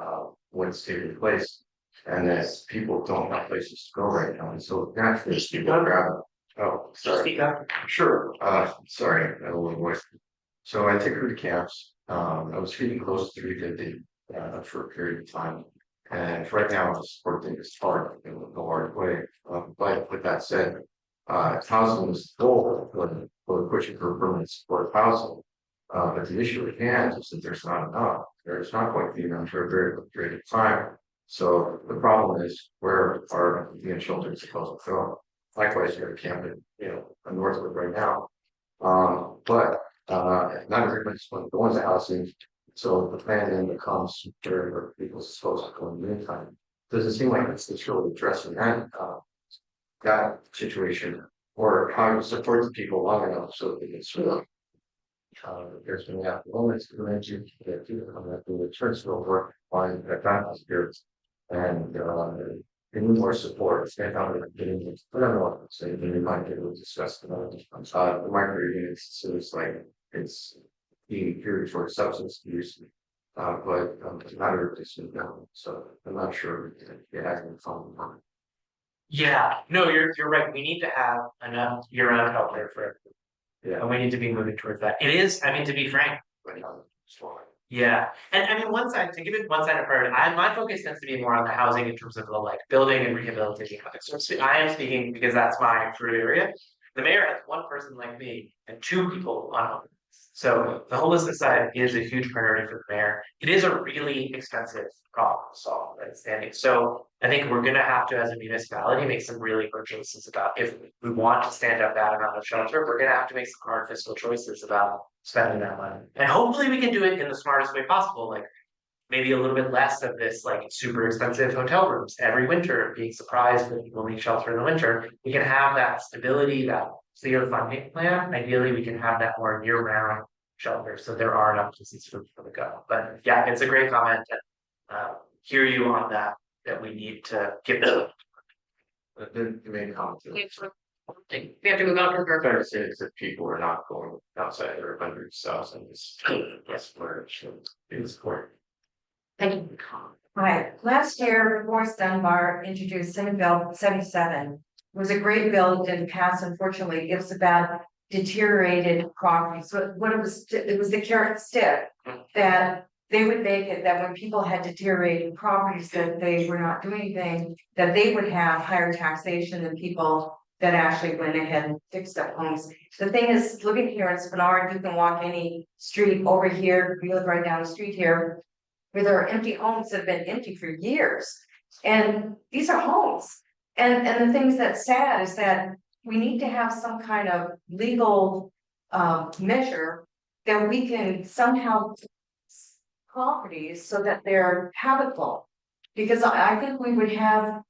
what's taking place. And that people don't have places to go right now, and so naturally people grab. Oh, sorry. Speak up. Sure, sorry, I had a little voice. So I take root camps, I was feeding close to 350, for a period of time. And right now, the support thing is hard, in the hard way, but with that said. Housing is the goal, for pushing for permanent support housing. But the issue at hand is that there's not enough, there's not going to be enough for a very long period of time. So the problem is, where are the shelters supposed to go? Likewise, you have a camp in Northwood right now. But not everybody's going to go into housing. So the plan then becomes where people's supposed to go in the meantime. Doesn't seem like it's really addressing that situation, or how to support the people long enough so that they can sort of. There's been moments to mention that the church will work on that spirits and they need more support. Stand out and getting it. I don't know what to say. Then we might be able to discuss the micro units. So it's like it's being geared towards substance use. But not everybody's now. So I'm not sure it has been found. Yeah, no, you're right. We need to have enough year-round help there for everyone. Yeah. And we need to be moving towards that. It is, I mean, to be frank. Yeah, and I mean, to give it one side of priority, my focus tends to be more on the housing in terms of the like building and rehabilitating. So I am speaking because that's my true area. The mayor has one person like me and two people on homelessness. So the homelessness side is a huge priority for the mayor. It is a really expensive problem to solve, right? Standing. So I think we're gonna have to, as a municipality, make some really hard choices about if we want to stand up that amount of shelter, we're gonna have to make some hard fiscal choices about spending that money. And hopefully we can do it in the smartest way possible, like maybe a little bit less of this like super expensive hotel rooms every winter, being surprised that people need shelter in the winter. We can have that stability, that clear funding plan. Ideally, we can have that more year-round shelter, so there are enough places for people to go. But yeah, it's a great comment, and hear you on that we need to give them. The main comment. We have to move on to I'm trying to say is that people are not going outside their hundreds, thousands. That's where it should be support. Thank you. Hi, last year, Morris Dunbar introduced Senate Bill 77. It was a great bill, it didn't pass, unfortunately. It was about deteriorated property. So what it was the carrot stick that they would make it that when people had deteriorated properties that they were not doing anything, that they would have higher taxation than people that actually went ahead and fixed up homes. The thing is, living here in Spenard, you can walk any street over here, we live right down the street here, where there are empty homes that have been empty for years. And these are homes. And the things that's sad is that we need to have some kind of legal measure that we can somehow properties so that they're habitable. Because I think we would have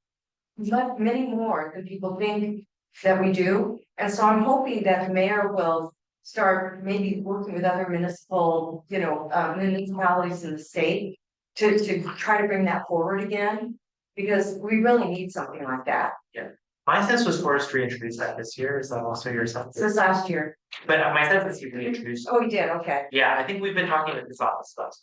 many more than people think that we do. And so I'm hoping that the mayor will start maybe working with other municipal, municipalities in the state to try to bring that forward again, because we really need something like that. Yeah. My sense was forestry introduced that this year. Is that also your sense? This last year. But my sense is you reintroduced. Oh, we did, okay. Yeah, I think we've been talking at this office about.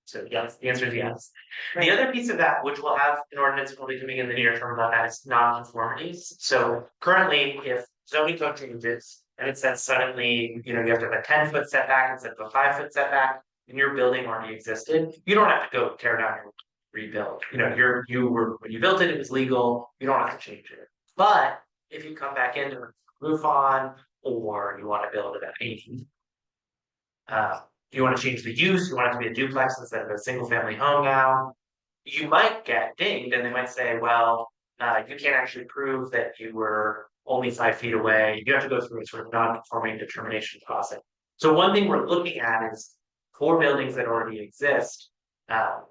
So yes, the answer is yes. The other piece of that, which will have an ordinance probably coming in the near term on that, is non-conformities. So currently, if zoning code changes and it says suddenly, you have to have a 10-foot setback instead of a 5-foot setback, and your building already existed, you don't have to go tear down and rebuild. You were when you built it, it was legal. You don't have to change it. But if you come back in to roof on, or you want to build it at 18, you want to change the use, you want it to be a duplex instead of a single family home now, you might get dinged and they might say, well, you can't actually prove that you were only 5 feet away, you have to go through a sort of non-conforming determination process. So one thing we're looking at is for buildings that already exist,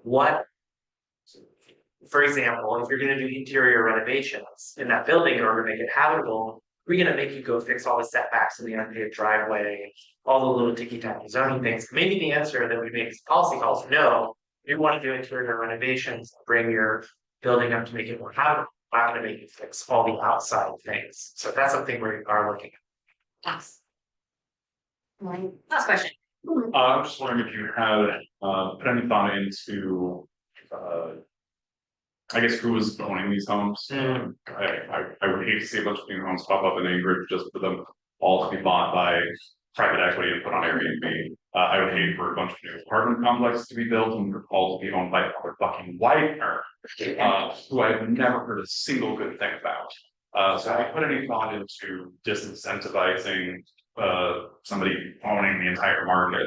what, for example, if you're gonna do interior renovations in that building in order to make it habitable, we're gonna make you go fix all the setbacks in the unpaved driveway, all the little ticky-tacky zoning things. Maybe the answer that we make as policy calls, no, you wanna do interior renovations, bring your building up to make it more habitable. We're not gonna make you fix all the outside things. So that's something we are looking at. Yes. Last question. I'm just wondering if you had, put any thought into, I guess who is owning these homes? I would hate to see a bunch of new homes pop up in Anchorage just for them all to be bought by private equity and put on Airbnb. I would hate for a bunch of new apartment complexes to be built and all to be owned by other fucking whitener, who I've never heard a single good thing about. So have you put any thought into disincentivizing somebody owning the entire market,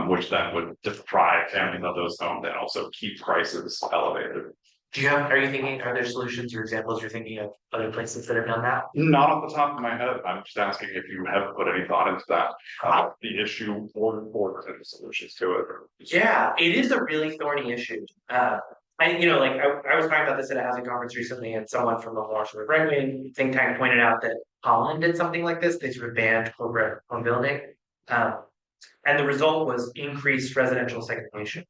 which then would deprive families of those homes and also keep prices elevated? Are you thinking, are there solutions or examples you're thinking of other places that have done that? Not off the top of my head. I'm just asking if you have put any thought into that, the issue or potential solutions to it. Yeah, it is a really thorny issue. I was talking about this at a housing conference recently, and someone from the more sort of right-wing think tank pointed out that Holland did something like this. They sort of banned corporate home building. And the result was increased residential segregation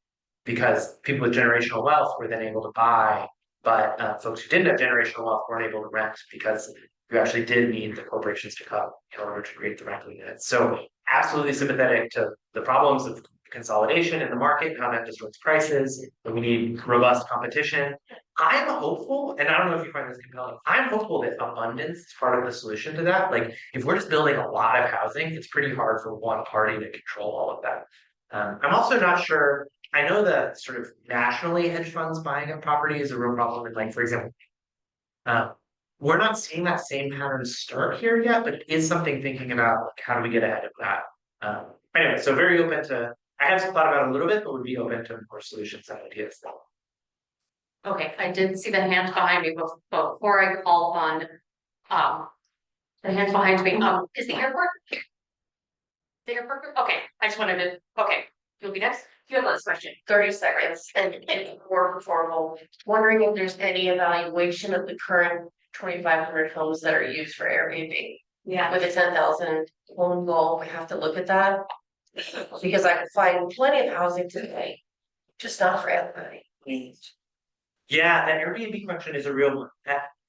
because people with generational wealth were then able to buy, but folks who didn't have generational wealth weren't able to rent because you actually did need the corporations to come in order to create the rental units. So absolutely sympathetic to the problems of consolidation in the market, how that distorts prices, and we need robust competition. I'm hopeful, and I don't know if you find this compelling, I'm hopeful that abundance is part of the solution to that. Like, if we're just building a lot of housing, it's pretty hard for one party to control all of that. I'm also not sure, I know that sort of nationally hedge funds buying up property is a real problem. And like, for example, we're not seeing that same pattern start here yet, but it is something thinking about, like, how do we get ahead of that? Anyway, so very open to, I have thought about it a little bit, but would be open to more solutions and ideas. Okay, I did see the hands behind me before I call on, the hands behind me, is the airport? The airport, okay, I just wanted to, okay, you'll be next, you have last question. 30 seconds and more performable. Wondering if there's any evaluation of the current 2,500 homes that are used for Airbnb. Yeah. With a 10,000 home goal, we have to look at that. Because I could find plenty of housing today, just not for everybody. Yeah, that Airbnb question is a real one.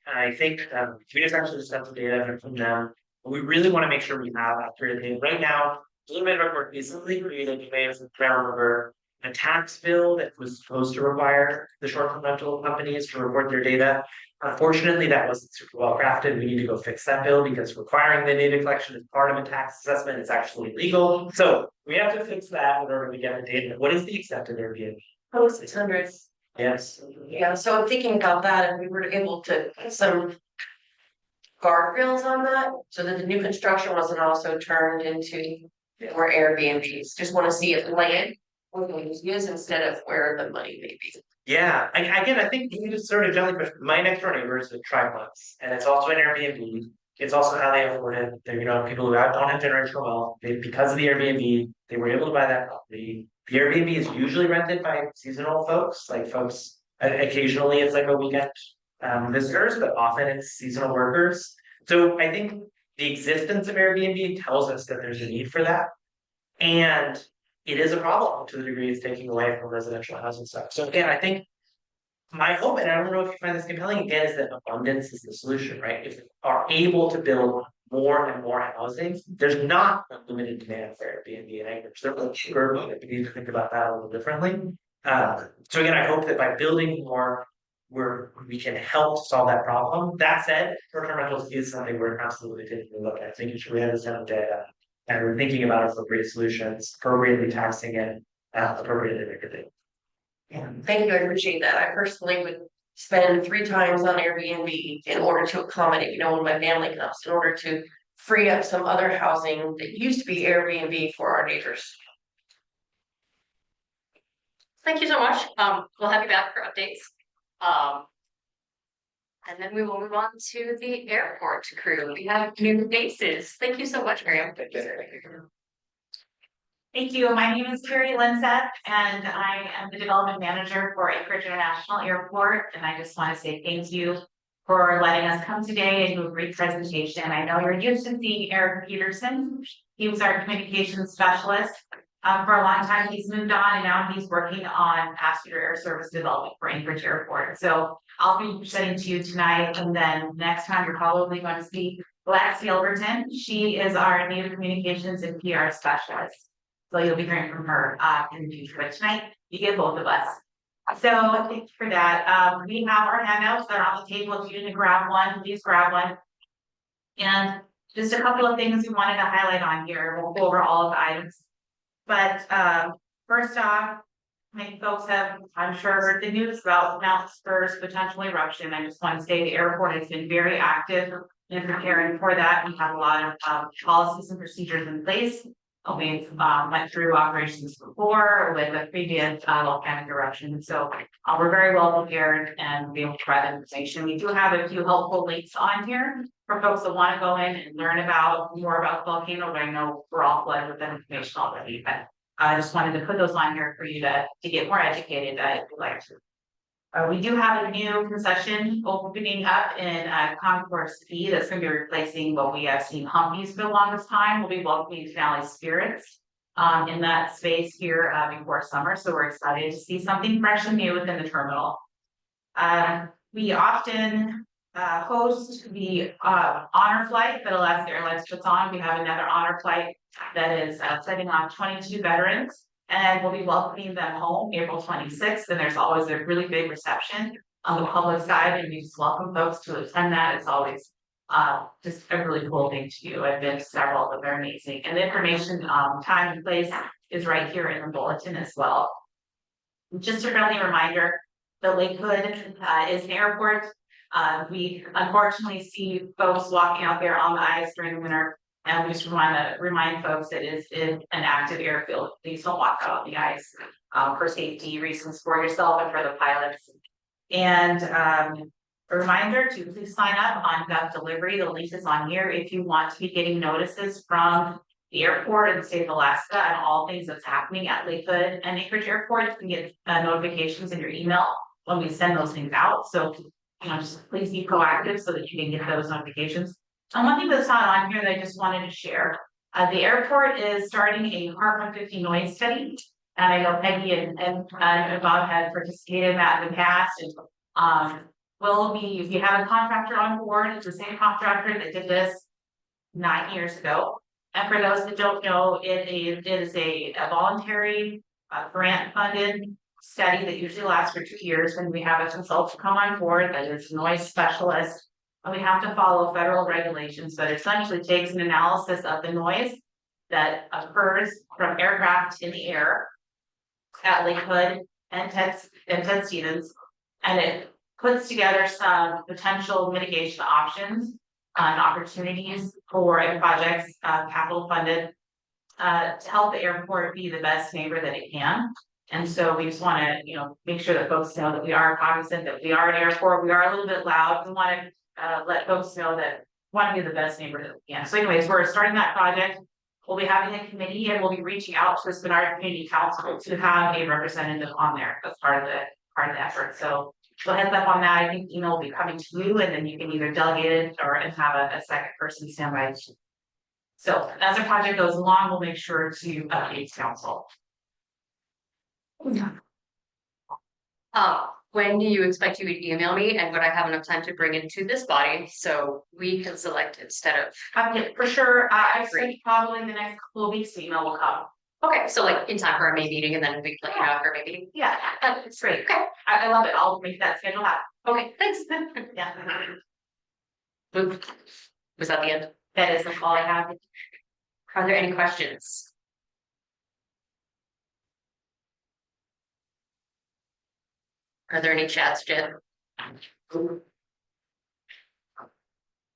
I think we just actually just got some data from them. We really want to make sure we have accurate data. Right now, Bloomberg report recently created, you may have remember, a tax bill that was supposed to require the short-term rental companies to report their data. Unfortunately, that wasn't super well crafted. We need to go fix that bill because requiring the data collection as part of a tax assessment is actually illegal. So we have to fix that in order to get the data. What is the accepted Airbnb? Oh, 600. Yes. Yeah, so I'm thinking about that, if we were able to put some guardrails on that, so that the new construction wasn't also turned into more Airbnbs. Just want to see it land where the use instead of where the money may be. Yeah, again, I think you just sort of gently push. My next door neighbor is a triplex, and it's also an Airbnb. It's also how they afford it. They're, people who don't have generational wealth, because of the Airbnb, they were able to buy that property. The Airbnb is usually rented by seasonal folks, occasionally it's like a weekend visitors, but often it's seasonal workers. So I think the existence of Airbnb tells us that there's a need for that. And it is a problem to the degree it's taking away from residential housing stuff. So again, I think my hope, and I don't know if you find this compelling again, is that abundance is the solution, right? If we are able to build more and more housing, there's not unlimited demand for Airbnb and Anchorage. They're really cheaper, but we need to think about that a little differently. So again, I hope that by building more, we can help solve that problem. That said, short-term rentals is something we're absolutely taking a look at. I think we have this kind of data, and we're thinking about appropriate solutions, appropriately taxing it, appropriately everything. Yeah, thank you, I appreciate that. I personally would spend 3 times on Airbnb in order to accommodate, when my family comes, in order to free up some other housing that used to be Airbnb for our neighbors. Thank you so much. We'll have you back for updates. And then we will move on to the airport crew. We have new faces. Thank you so much, Miriam. Thank you. My name is Carrie Linseth, and I am the development manager for Anchorage International Airport. And I just want to say thank you for letting us come today and do a great presentation. I know you're used to seeing Eric Peterson. He was our communications specialist. For a long time, he's moved on, and now he's working on passenger air service development for Anchorage Airport. So I'll be presenting to you tonight, and then next time you're probably going to see Lex Gilberton. She is our new communications and PR specialist. So you'll be hearing from her in the future, but tonight you get both of us. So thank you for that. We have our handouts that are on the table. If you didn't grab one, please grab one. And just a couple of things we wanted to highlight on here. We'll go over all of the items. But first off, many folks have, I'm sure, heard the news about Mount Spur's potential eruption. I just want to say the airport has been very active in preparing for that. We have a lot of policies and procedures in place. We've went through operations before with a previous volcanic eruption. So we're very well prepared and be able to provide information. We do have a few helpful links on here for folks that want to go in and learn about more about the volcano, but I know we're all flooded with that information already. But I just wanted to put those on here for you to get more educated if you'd like to. We do have a new concession opening up in Concourse B that's going to be replacing what we have seen Humvees for the longest time. We'll be welcoming Finale Spirits in that space here before summer. So we're excited to see something fresh and new within the terminal. We often host the honor flight that Alaska Airlines puts on. We have another honor flight that is setting on 22 veterans. And we'll be welcoming them home April 26th. And there's always a really big reception on the public side. And we just welcome folks to attend that. It's always just a really cool thing to do. I've been to several, but they're amazing. And the information, time and place is right here in the bulletin as well. Just a friendly reminder, the Lakewood is an airport. We unfortunately see folks walking out there on the ice during the winter. And we just want to remind folks that it is in an active airfield. Please don't walk out on the ice for safety reasons for yourself and for the pilots. And a reminder to please sign up on Gov Delivery. The link is on here if you want to be getting notices from the airport in the state of Alaska and all things that's happening at Lakewood and Anchorage Airport. You can get notifications in your email when we send those things out. So just please be proactive so that you can get those notifications. And one thing that's not on here that I just wanted to share, the airport is starting a Part 150 noise study. And I know Peggy and Bob had participated in that in the past. And will be, if you have a contractor on board, it's the same contractor that did this 9 years ago. And for those that don't know, it is a voluntary grant funded study that usually lasts for 2 years. And we have a consultant come on board that is a noise specialist. And we have to follow federal regulations, but it essentially takes an analysis of the noise that occurs from aircraft in the air at Lakewood and Ted Stevens, and it puts together some potential mitigation options and opportunities for projects, capital funded, to help the airport be the best neighbor that it can. And so we just want to, make sure that folks know that we are cognizant that we are an airport. We are a little bit loud. We want to let folks know that we want to be the best neighbor that we can. So anyways, we're starting that project. We'll be having a committee and we'll be reaching out to the Spenard Community Council to have a representative on there. That's part of the effort. So heads up on that. I think email will be coming to you and then you can either delegate it or have a second person stand by. So as the project goes along, we'll make sure to update council. When do you expect you would email me and would I have enough time to bring it to this body so we can select instead of? Yeah, for sure. I think probably in the next couple of weeks, the email will come. Okay, so like in time for a May meeting and then we can let you know for a May meeting. Yeah, that's great. Okay, I love it. I'll make that schedule happen. Okay, thanks. Yeah. Was that the end? That is all I have. Are there any questions? Are there any chats, Jen?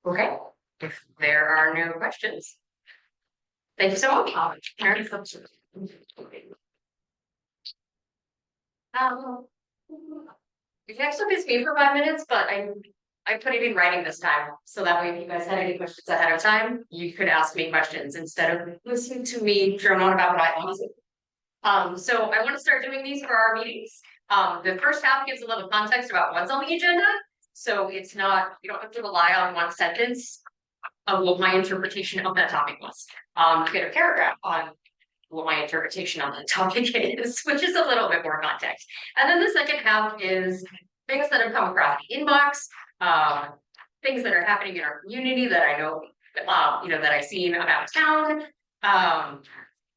Okay, if there are no questions. Thank you so much. You can actually be me for 5 minutes, but I put it in writing this time, so that way if you guys had any questions ahead of time, you could ask me questions instead of listening to me drone on about what I want to say. So I want to start doing these for our meetings. The first half gives a little context about what's on the agenda. So it's not, you don't have to rely on one sentence of what my interpretation of that topic was. Get a paragraph on what my interpretation on the topic is, which is a little bit more context. And then the second half is things that have come across the inbox, things that are happening in our community that I know, that I've seen about town.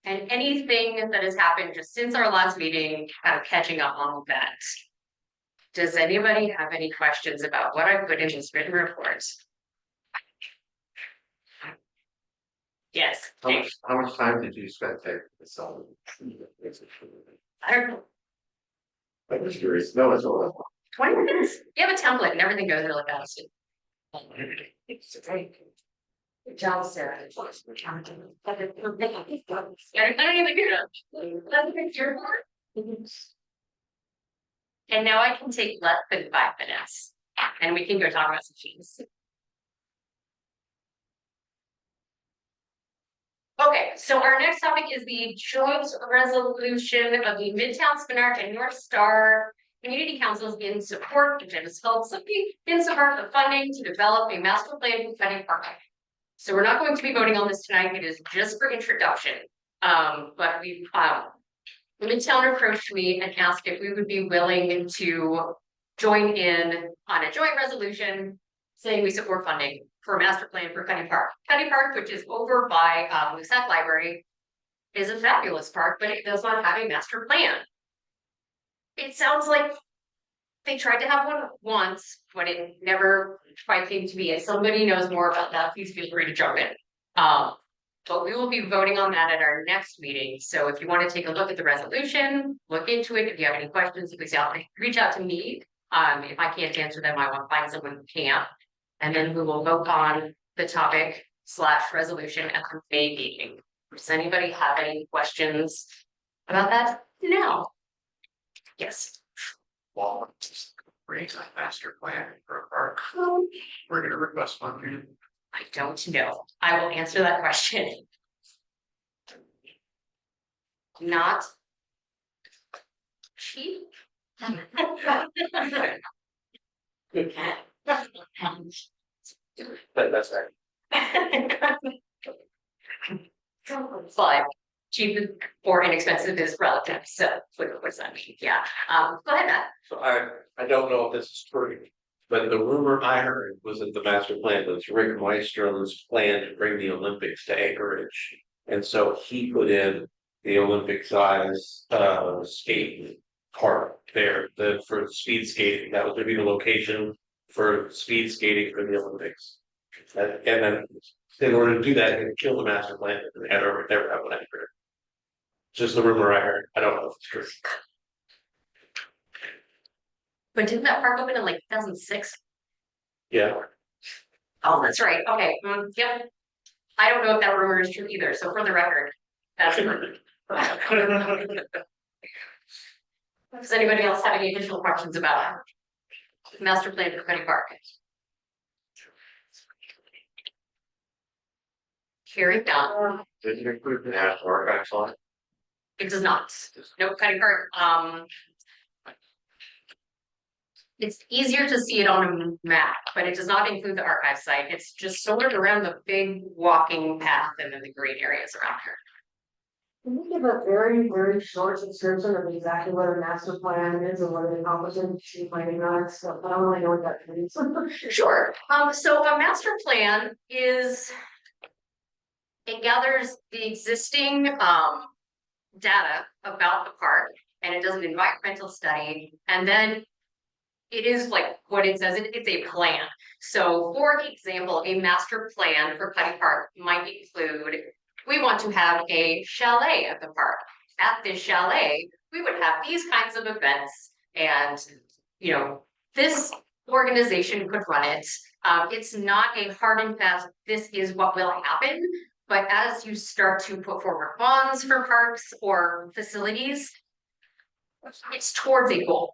And anything that has happened just since our last meeting, kind of catching up on that. Does anybody have any questions about what I put in this written report? Yes. How much time did you spend taking this on? I don't know, I'm just curious. No, it's all. 20 minutes. You have a template and everything goes really fast. Good job, Sarah. I don't even do that. That's a picture report. And now I can take less than 5 minutes and we can go talk about some cheese. Okay, so our next topic is the joint resolution of the Midtown Spenard and North Star Community Councils in support, which is called something in support of funding to develop a master plan for Fenning Park. So we're not going to be voting on this tonight. It is just for introduction. But we Midtown approached me and asked if we would be willing to join in on a joint resolution saying we support funding for a master plan for Cutting Park. Cutting Park, which is over by Moosac Library, is a fabulous park, but it does not have a master plan. It sounds like they tried to have one once, but it never quite came to be. If somebody knows more about that, please feel free to jump in. But we will be voting on that at our next meeting. So if you want to take a look at the resolution, look into it. If you have any questions, please reach out to me. If I can't answer them, I will find someone who can. And then we will vote on the topic / resolution at the May meeting. Does anybody have any questions about that? No. Yes. Well, bring a master plan for a park. We're gonna request funding. I don't know. I will answer that question. Not cheap. That's right. But cheap or inexpensive is relative, so what's that mean? Yeah, go ahead, Matt. So I don't know if this is true, but the rumor I heard was that the master plan was Rick Weistrom's plan to bring the Olympics to Anchorage. And so he put in the Olympic size skate park there, for speed skating. That was gonna be the location for speed skating for the Olympics. And then in order to do that, he killed the master plan and never have one anchored. Just the rumor I heard. I don't know if it's true. But didn't that park open in like 2006? Yeah. Oh, that's right. Okay, yep. I don't know if that rumor is true either, so for the record, that's true. Does anybody else have any additional questions about the master plan for Cutting Park? Hearing none. Did you include the National Archives on it? It does not. Nope, Cutting Park, it's easier to see it on a map, but it does not include the archive site. It's just sort of around the big walking path and then the green areas around here. Can you give a very, very short description of exactly what a master plan is and what it accomplishes? She might not, so I don't really know what that means. Sure. So a master plan is, it gathers the existing data about the park and it does an environmental study, and then it is like what it says, it's a plan. So for example, a master plan for Cutting Park might include, we want to have a chalet at the park. At this chalet, we would have these kinds of events, and this organization could run it. It's not a hard and fast, this is what will happen. But as you start to put forward bonds for parks or facilities, it's towards a goal.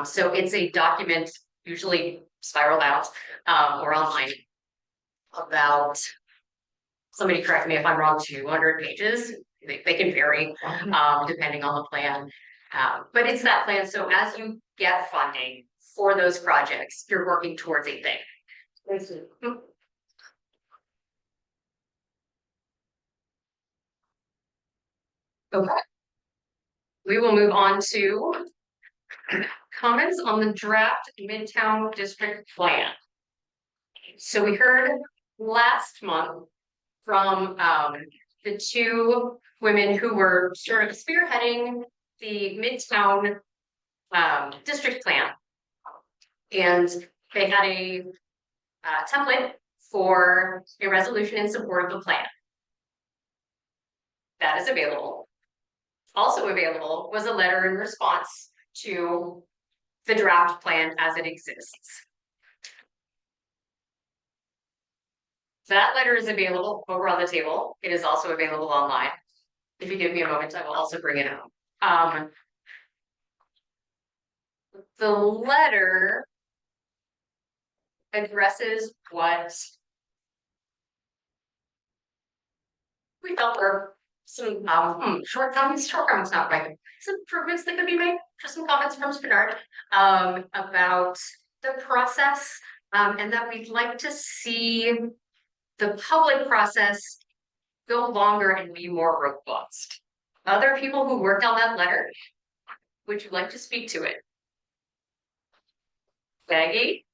So it's a document usually spiraled out, or online. About, somebody correct me if I'm wrong, 200 pages. They can vary, depending on the plan. But it's that plan, so as you get funding for those projects, you're working towards a thing. Okay. We will move on to comments on the draft Midtown District Plan. So we heard last month from the two women who were sort of spearheading the Midtown district plan. And they had a template for a resolution in support of the plan. That is available. Also available was a letter in response to the draft plan as it exists. That letter is available over on the table. It is also available online. If you give me a moment, I will also bring it up. The letter addresses what we felt were some shortcomings not right. Some improvements that could be made. Just some comments from Spenard about the process, and that we'd like to see the public process go longer and be more robust. Other people who worked on that letter, would you like to speak to it? Maggie?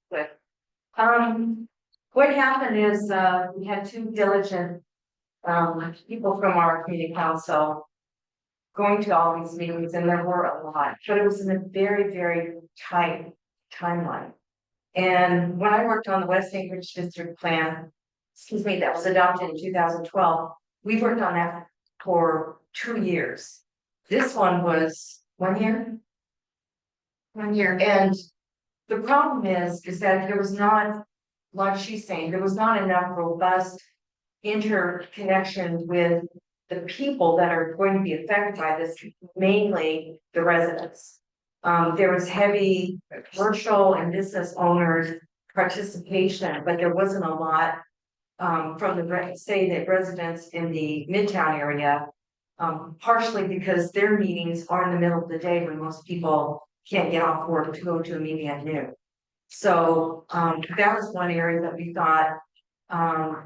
What happened is, we had two diligent, people from our community council going to all these meetings, and there were a lot, but it was in a very, very tight timeline. And when I worked on the West Anchorage District Plan, that was adopted in 2012, we worked on that for 2 years. This one was 1 year? 1 year. And the problem is that there was not, like she's saying, there was not enough robust interconnection with the people that are going to be affected by this, mainly the residents. There was heavy commercial and business owners participation, but there wasn't a lot from the residents in the Midtown area, partially because their meetings are in the middle of the day when most people can't get off work to go to a meeting at noon. So that was one area that we thought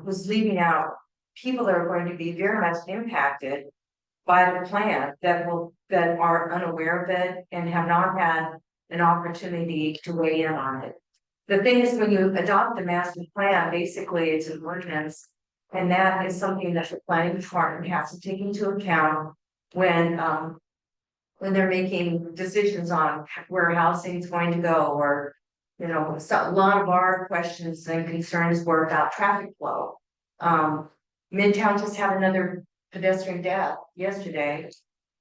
was leaving out people that are going to be very much impacted by the plan that are unaware of it and have not had an opportunity to weigh in on it. The thing is, when you adopt the master plan, basically it's an ordinance, and that is something that the planning department has to take into account when they're making decisions on where housing is going to go, or a lot of our questions and concerns were about traffic flow. Midtown just had another pedestrian death yesterday.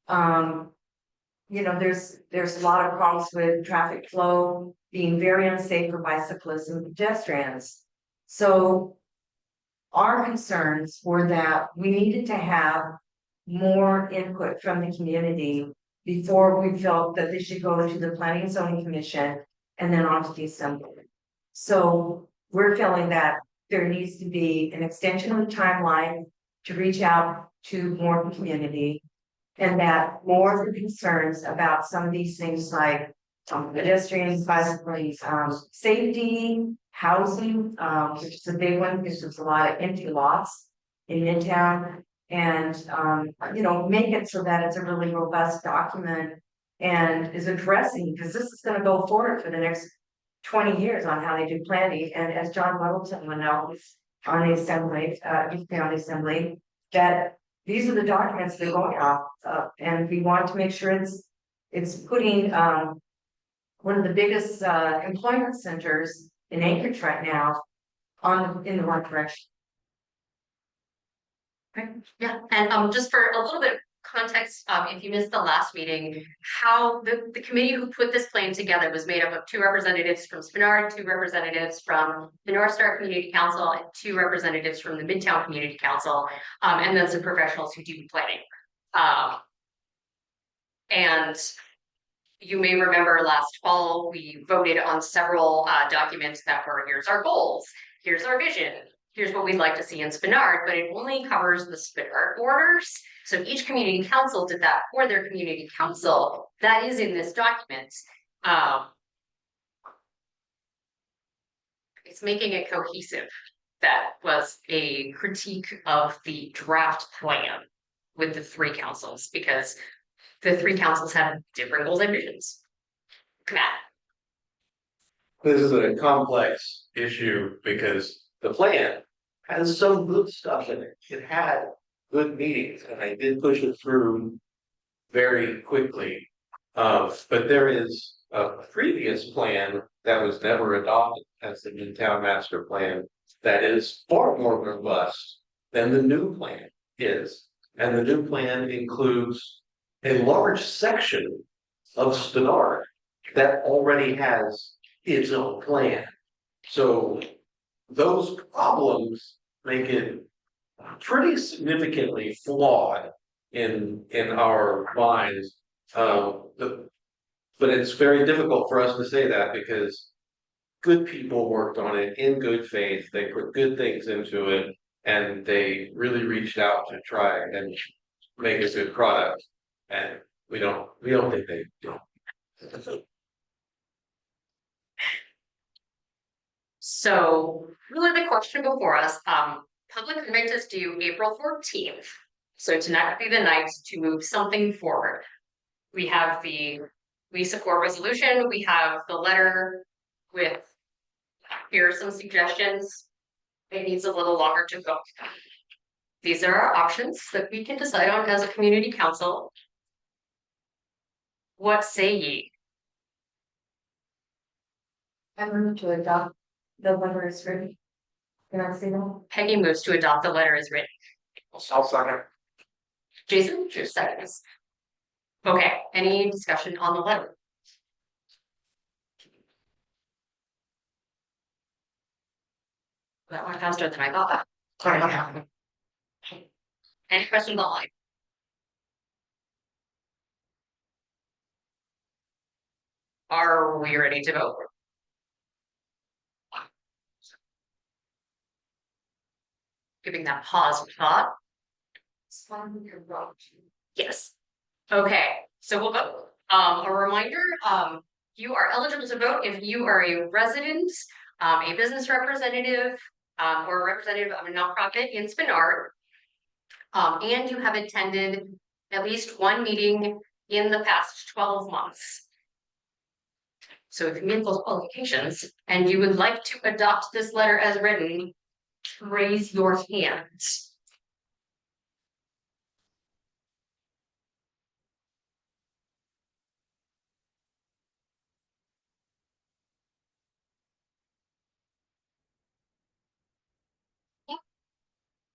There's a lot of problems with traffic flow being very unsafe for bicyclists and pedestrians. So our concerns were that we needed to have more input from the community before we felt that this should go to the Planning and Zoning Commission and then on to the Assembly. So we're feeling that there needs to be an extension of the timeline to reach out to more of the community, and that more of the concerns about some of these things like pedestrians, bicycles, safety, housing, which is a big one because there's a lot of empty lots in Midtown, and make it so that it's a really robust document and is addressing, because this is going to go forward for the next 20 years on how they do planning. And as John Littleton went out on the Assembly, that these are the documents that are going out, and we want to make sure it's putting one of the biggest employment centers in Anchorage right now in the right direction. Okay. Yeah, and just for a little bit of context, if you missed the last meeting, how the committee who put this plan together was made up of 2 representatives from Spenard, 2 representatives from the North Star Community Council, and 2 representatives from the Midtown Community Council, and then some professionals who do planning. And you may remember last fall, we voted on several documents that were, here's our goals, here's our vision, here's what we'd like to see in Spenard, but it only covers the Spenard borders. So each community council did that for their community council. That is in this document. It's making it cohesive. That was a critique of the draft plan with the three councils, because the three councils have different goals and visions. Matt. This is a complex issue because the plan has some good stuff in it. It had good meetings and I did push it through very quickly. But there is a previous plan that was never adopted as the new town master plan that is far more robust than the new plan is. And the new plan includes a large section of Spenard that already has its own plan. So those problems make it pretty significantly flawed in our minds. But it's very difficult for us to say that because good people worked on it in good faith. They put good things into it and they really reached out to try and make a good product. And we don't think they do. So really the question before us, public comment is due April 14th. So tonight would be the night to move something forward. We have the we support resolution, we have the letter with, here are some suggestions. It needs a little longer to go. These are our options that we can decide on as a community council. What say ye? I move to adopt the letter as written. Can I say that? Peggy moves to adopt the letter as written. I'll second. Jason, your seconds. Okay, any discussion on the letter? That went faster than I thought. Any questions online? Are we ready to vote? Giving that pause for thought. Yes. Okay, so we'll vote. A reminder, you are eligible to vote if you are a resident, a business representative, or a representative of a nonprofit in Spenard. And you have attended at least one meeting in the past 12 months. So if you meet those qualifications and you would like to adopt this letter as written, raise your hand.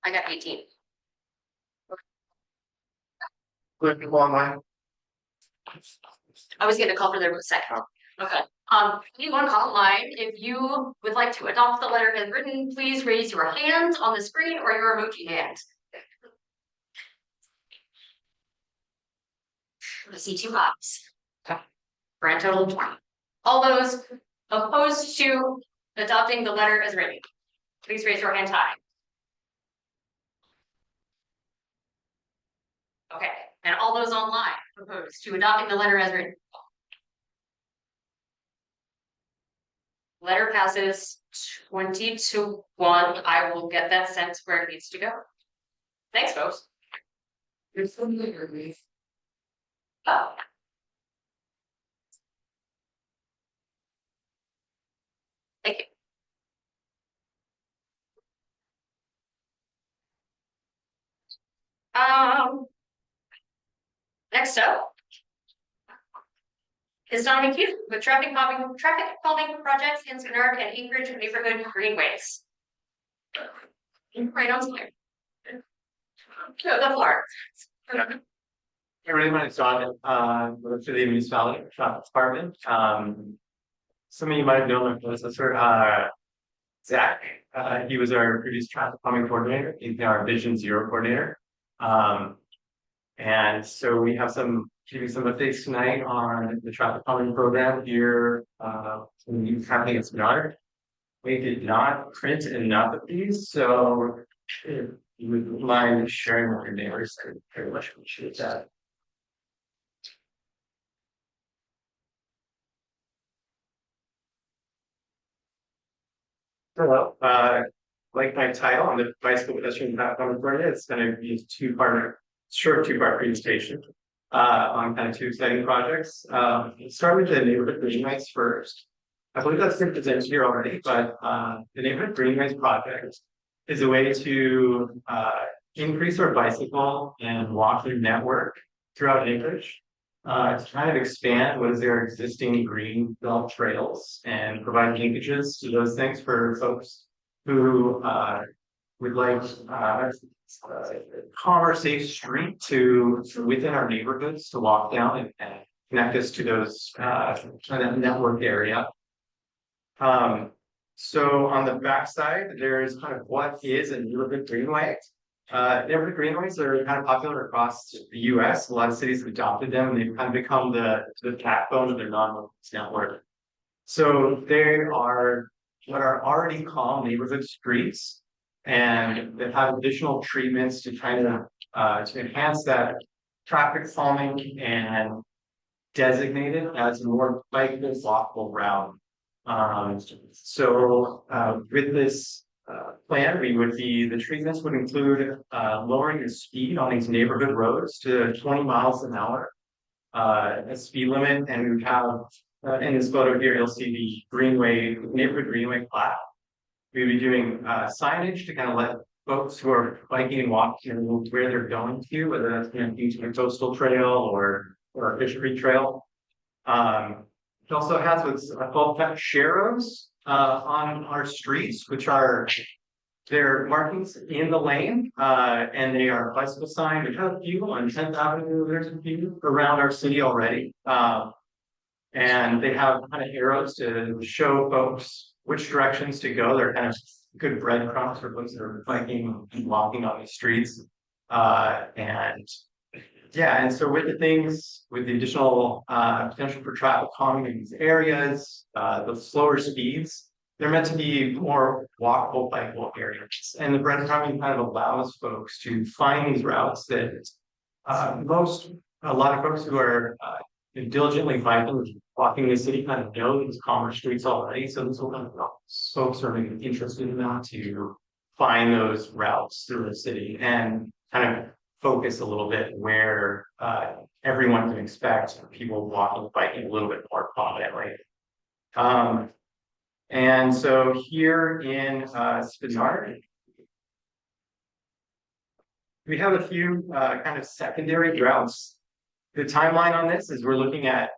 I got 18. Good people online. I was getting a call for their second. Okay. Anyone online, if you would like to adopt the letter as written, please raise your hand on the screen or your emoji hand. I see 2 eyes. Okay. Grand total of 20. All those opposed to adopting the letter as written, please raise your hand high. Okay, and all those online opposed to adopting the letter as written. Letter passes 20-1. I will get that sent where it needs to go. Thanks, folks. Oh. Thank you. Next up is Dominic Hughes with traffic calming projects in Spenard and Anchorage neighborhood greenways. Right on time. Go the floor. Everybody, my name's John, with the municipality traffic department. Some of you might have known my predecessor, Zach. He was our previous traffic calming coordinator. He's now our Vision Zero coordinator. And so we have giving some updates tonight on the traffic calming program here, happening at Spenard. We did not print enough of these, so if you would mind sharing with your neighbors, I would very much appreciate that. Hello, like my title on the bicycle pedestrian platform for you, it's gonna be short two-part presentation on kind of two exciting projects. Start with the neighborhood greenways first. I believe that's been presented here already, but the neighborhood greenways project is a way to increase our bicycle and walking network throughout Anchorage. To kind of expand what is their existing green belt trails and provide linkages to those things for folks who would like calmer, safe street to within our neighborhoods to walk down and connect us to those kind of network area. So on the backside, there's kind of what is a neighborhood greenway. Neighborhood greenways are kind of popular across the US. A lot of cities have adopted them and they've kind of become the backbone of their non-motorized network. So they are what are already called neighborhood streets, and they have additional treatments to kind of to enhance that traffic calming and designate it as a more bikeable, walkable route. With this plan, the treatments would include lowering the speed on these neighborhood roads to 20 miles an hour, a speed limit, and we would have in this photo here, you'll see the neighborhood greenway plaque. We would be doing signage to kind of let folks who are biking and walking know where they're going to, whether that's using a coastal trail or a fishery trail. It also has what's called sharrows on our streets, which are their markings in the lane, and they are bicycle sign. We have a few on 10th Avenue. There's a few around our city already, and they have kind of arrows to show folks which directions to go. They're kind of good breadcrumbs for folks that are biking and walking on these streets, and so with the additional potential for traffic calming in these areas, the slower speeds, they're meant to be more walkable, bikeable areas. And the breadcrumbing kind of allows folks to find these routes that a lot of folks who are diligently biking, walking the city kind of know these calmer streets already. So this will kind of help folks who are maybe interested in that to find those routes through the city and kind of focus a little bit where everyone can expect people walking, biking a little bit more prominently. And so here in Spenard, we have a few kind of secondary routes. The timeline on this is we're looking at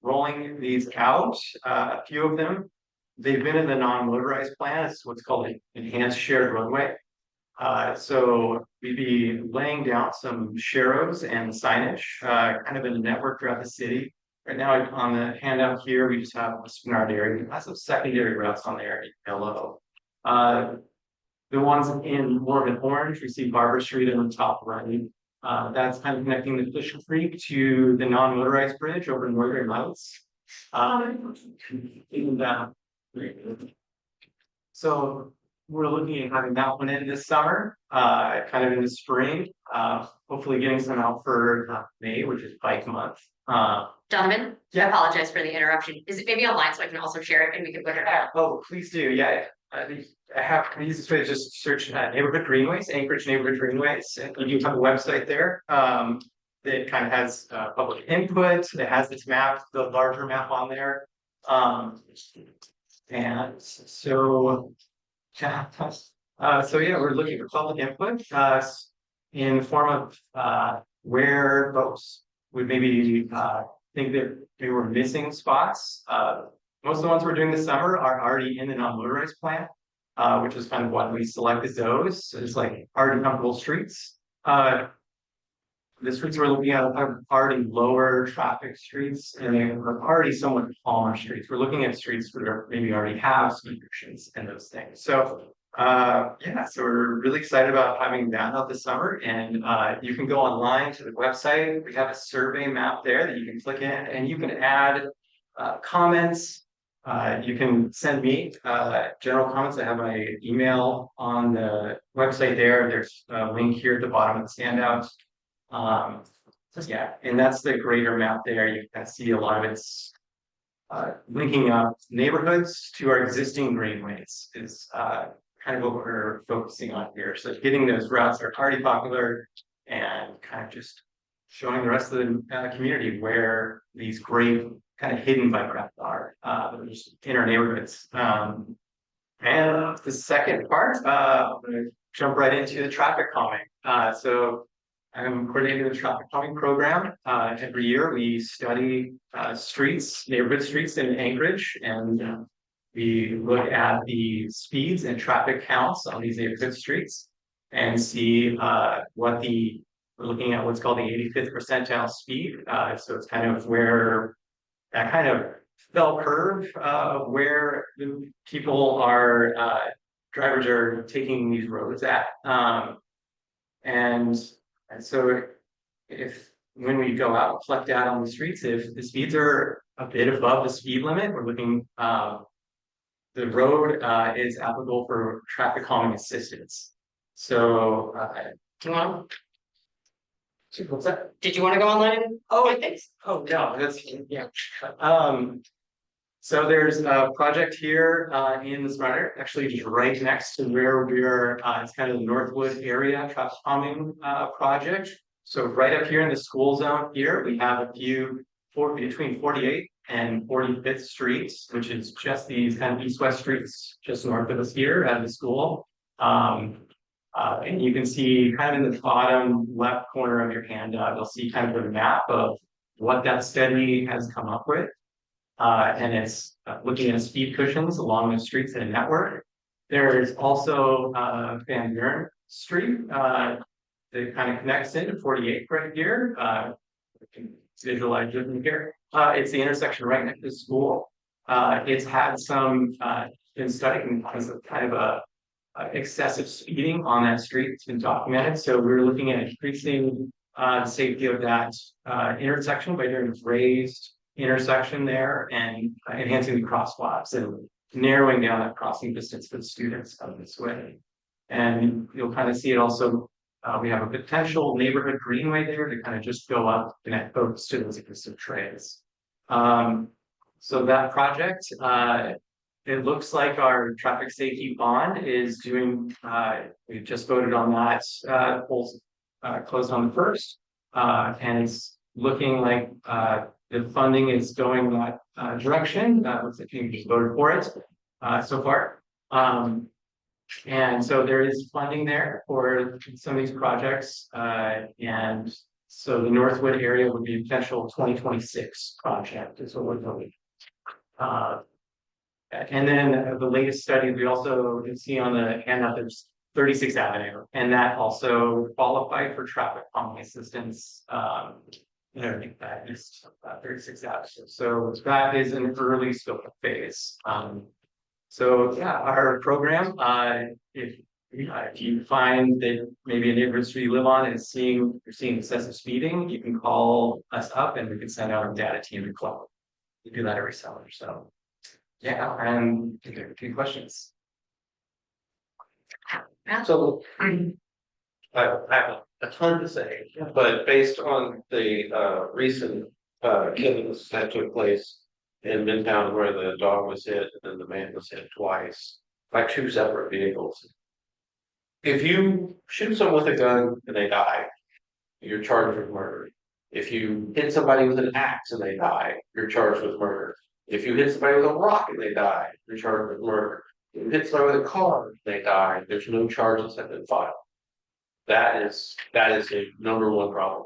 rolling these out, a few of them. They've been in the non-motorized plan. It's what's called an enhanced shared roadway. So we'd be laying down some sharrows and signage, kind of in a network throughout the city. Right now on the handout here, we just have the Spenard area. Lots of secondary routes on there in yellow. The ones in more of an orange, we see Barber Street in the top right. That's kind of connecting the Fisher Creek to the non-motorized bridge over Northern Lights. So we're looking at having that one in this summer, kind of in the spring, hopefully getting some out for May, which is Bike Month. Donovan, I apologize for the interruption. Is it maybe online so I can also share it and we can put it out? Oh, please do. Yeah. I have the easiest way to just search neighborhood greenways, Anchorage neighborhood greenways. And you do have a website there that kind of has public input. It has this map, the larger map on there. And so, yeah, we're looking for public input in the form of where folks would maybe think that they were missing spots. Most of the ones we're doing this summer are already in the non-motorized plan, which is kind of why we selected those. So it's like already comfortable streets. The streets we're looking at are already lower traffic streets and they are already somewhat calmer streets. We're looking at streets that are maybe already have speed restrictions and those things. So Yeah, so we're really excited about having that out this summer, and you can go online to the website. We have a survey map there that you can click in, and you can add comments. You can send me general comments. I have my email on the website there. There's a link here at the bottom of the standout. So yeah, and that's the greater map there. You can see a lot of it's linking up neighborhoods to our existing greenways is kind of what we're focusing on here. So getting those routes that are already popular and kind of just showing the rest of the community where these great kind of hidden bike routes are, just in our neighborhoods. And the second part, I'm going to jump right into the traffic calming. So I'm coordinating the traffic calming program. Every year we study streets, neighborhood streets in Anchorage, and we look at the speeds and traffic counts on these neighborhood streets and see we're looking at what's called the 85th percentile speed. So it's kind of where that kind of bell curve where the people drivers are taking these roads at. And so when we go out and collect data on the streets, if the speeds are a bit above the speed limit, we're looking, the road is applicable for traffic calming assistance. So, what's that? Did you want to go online? Oh, no, that's, yeah. So there's a project here in the Spenard, actually just right next to where we're, it's kind of the Northwood area traffic calming project. So right up here in the school zone here, we have a few between 48th and 45th streets, which is just these kind of east-west streets just north of us here at the school. And you can see kind of in the bottom left corner of your handout, you'll see kind of a map of what that study has come up with. And it's looking at speed cushions along the streets in a network. There's also Van Buren Street that kind of connects into 48th right here. You can visualize it here. It's the intersection right next to the school. It's had some been studied because of kind of excessive speeding on that street. It's been documented. So we're looking at increasing the safety of that intersection by doing raised intersection there and enhancing the crosswalks and narrowing down that crossing distance for the students out this way. And you'll kind of see it also, we have a potential neighborhood greenway there to kind of just go up, connect folks to those existing trails. So that project, it looks like our traffic safety bond is doing, we've just voted on that, closed on the 1st, and it's looking like the funding is going that direction. Looks like you just voted for it so far. And so there is funding there for some of these projects. And so the Northwood area would be a potential 2026 project is what we're doing. And then the latest study, we also can see on the handout, there's 36th Avenue, and that also qualified for traffic calming assistance. I think that is 36th Avenue. So that is an early scope phase. So yeah, our program, if you find that maybe a neighborhood street you live on is you're seeing excessive speeding, you can call us up and we can send out our data team to club. We do that every summer. So yeah, and a few questions. So I have a ton to say, but based on the recent killings that took place in Midtown where the dog was hit and then the man was hit twice by 2 separate vehicles. If you shoot someone with a gun and they die, you're charged with murder. If you hit somebody with an axe and they die, you're charged with murder. If you hit somebody with a rock and they die, you're charged with murder. If you hit somebody with a car and they die, there's no charges that have been filed. That is a #1 problem.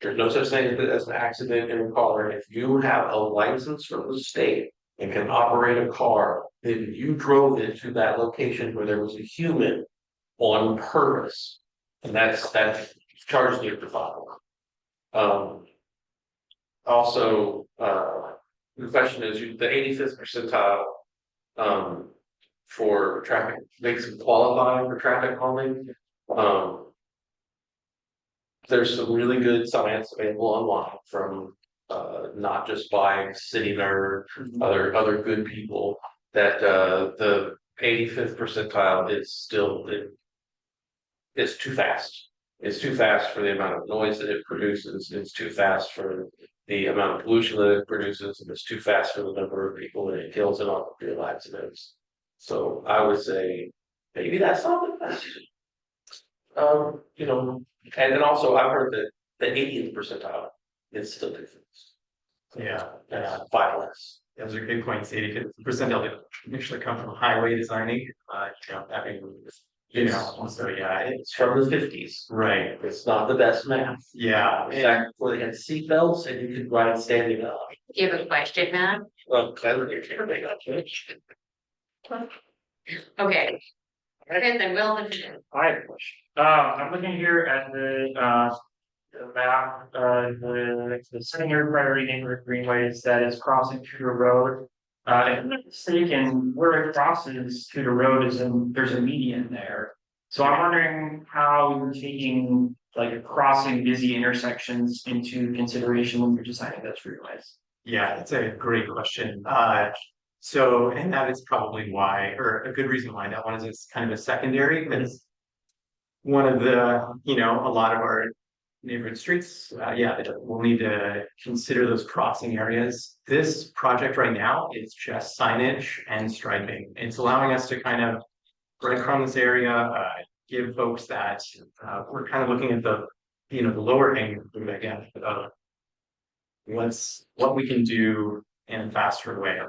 There's no such thing as an accident in a car. If you have a license from the state and can operate a car, then you drove into that location where there was a human on purpose. And that charges you to file. Also, the question is the 85th percentile for traffic, makes them qualify for traffic calming. There's some really good science available online from not just by City Nerd, other good people, that the 85th percentile is still it's too fast. It's too fast for the amount of noise that it produces. It's too fast for the amount of pollution that it produces, and it's too fast for the number of people that it kills in automobile accidents. So I would say maybe that's not the best. You know, and then also I've heard that the 80th percentile is still too fast. Yeah, 5 less. those are good points. 80% of it initially come from highway designing, having, so yeah, It's from the 50s. right. It's not the best math. Yeah, Back before they had seatbelts and you could ride standing up. Do you have a question, Matt? Well, clever, you're terribly not finished. Okay. Okay, then Will, then. I have a question. I'm looking here at the map, the Spenard Prairie neighborhood greenways that is crossing to the road. If I'm not mistaken, where it crosses to the road there's a median there. So I'm wondering how you're taking like crossing busy intersections into consideration when you're designing those freeways. yeah, it's a great question. And that is probably why, or a good reason why that one is it's kind of a secondary, because one of the, a lot of our neighborhood streets, we'll need to consider those crossing areas. This project right now is just signage and striping. It's allowing us to kind of breadcrumb this area, give folks that, we're kind of looking at the lower hanging fruit, I guess, what we can do in a faster way.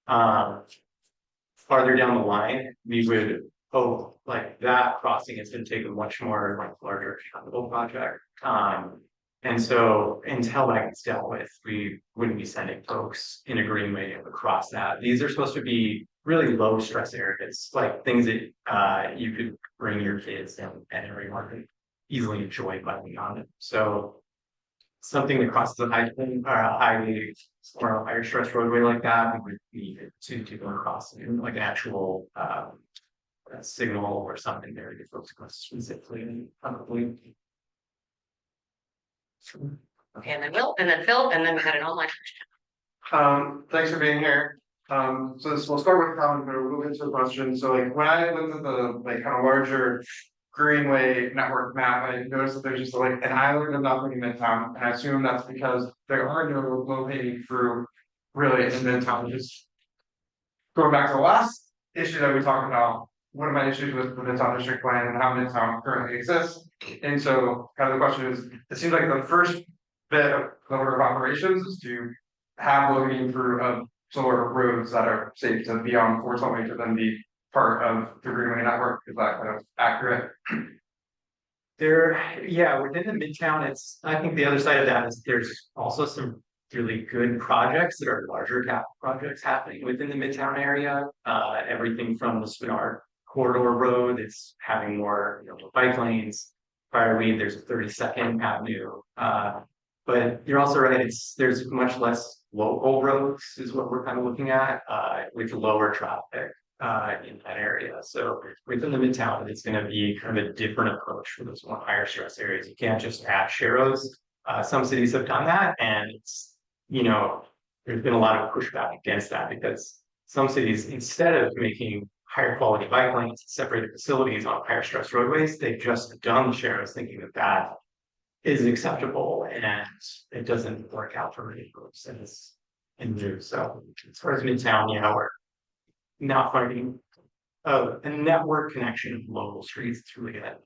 Farther down the line, we would like that crossing is going to take a much more larger capital project. And so until that gets dealt with, we wouldn't be sending folks in a greenway across that. These are supposed to be really low stress areas, like things that you could bring your kids and everyone could easily enjoy biking on it. So something that crosses a highway or a higher stress roadway like that, we would need to do a crossing, like an actual a signal or something there to get folks across specifically and probably. Okay, and then Will, and then Phil, and then we had an online question. Thanks for being here. So we'll start with comment, but we'll get to the question. So like when I looked at the like kind of larger greenway network map, I noticed that there's just like an island of nothing in Midtown, and I assume that's because there are no low hanging fruit really in Midtown. Just going back to the last issue that we talked about, one of my issues with the Midtown District Plan and how Midtown currently exists. And so kind of the question is, it seems like the first bit of the order of operations is to have low hanging fruit of solar roads that are safe to be on for something to then be part of the Greenway network. Is that kind of accurate? Within the Midtown, I think the other side of that is there's also some really good projects that are larger capital projects happening within the Midtown area. Everything from the Spenard corridor road, it's having more bike lanes. Fireweed, there's a 32nd Avenue. But you're also right, there's much less local roads is what we're kind of looking at with lower traffic in that area. So within the Midtown, it's going to be kind of a different approach for those more higher stress areas. You can't just add sharrows. Some cities have done that, and there's been a lot of pushback against that because some cities, instead of making higher quality bike lanes, separated facilities on higher stress roadways, they've just done sharrows thinking that is acceptable, and it doesn't work out for many folks in new. So as far as Midtown, we're not finding a network connection of local streets that's really gonna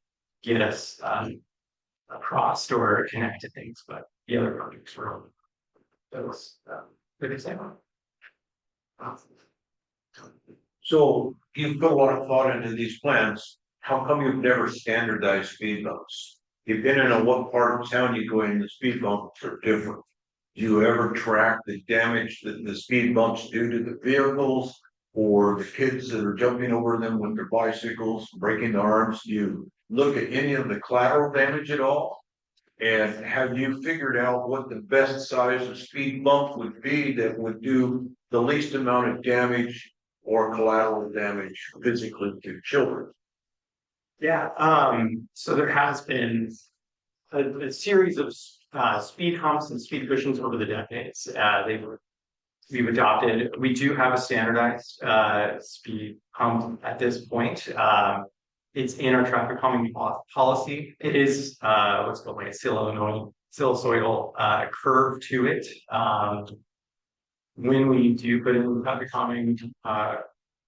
get us across or connect to things, but the other projects were those good example. So you've put a lot of thought into these plans. How come you've never standardized speed bumps? Depending on what part of town you go in, the speed bumps are different. Do you ever track the damage that the speed bumps do to the vehicles or the kids that are jumping over them with their bicycles, breaking their arms? Do you look at any of the collateral damage at all? And have you figured out what the best size of speed bump would be that would do the least amount of damage or collateral damage physically to children? Yeah, so there has been a series of speed humps and speed cushions over the decades. We've adopted, we do have a standardized speed hump at this point. It's in our traffic calming policy. It is what's called like a sinusoidal curve to it. When we do put in traffic calming,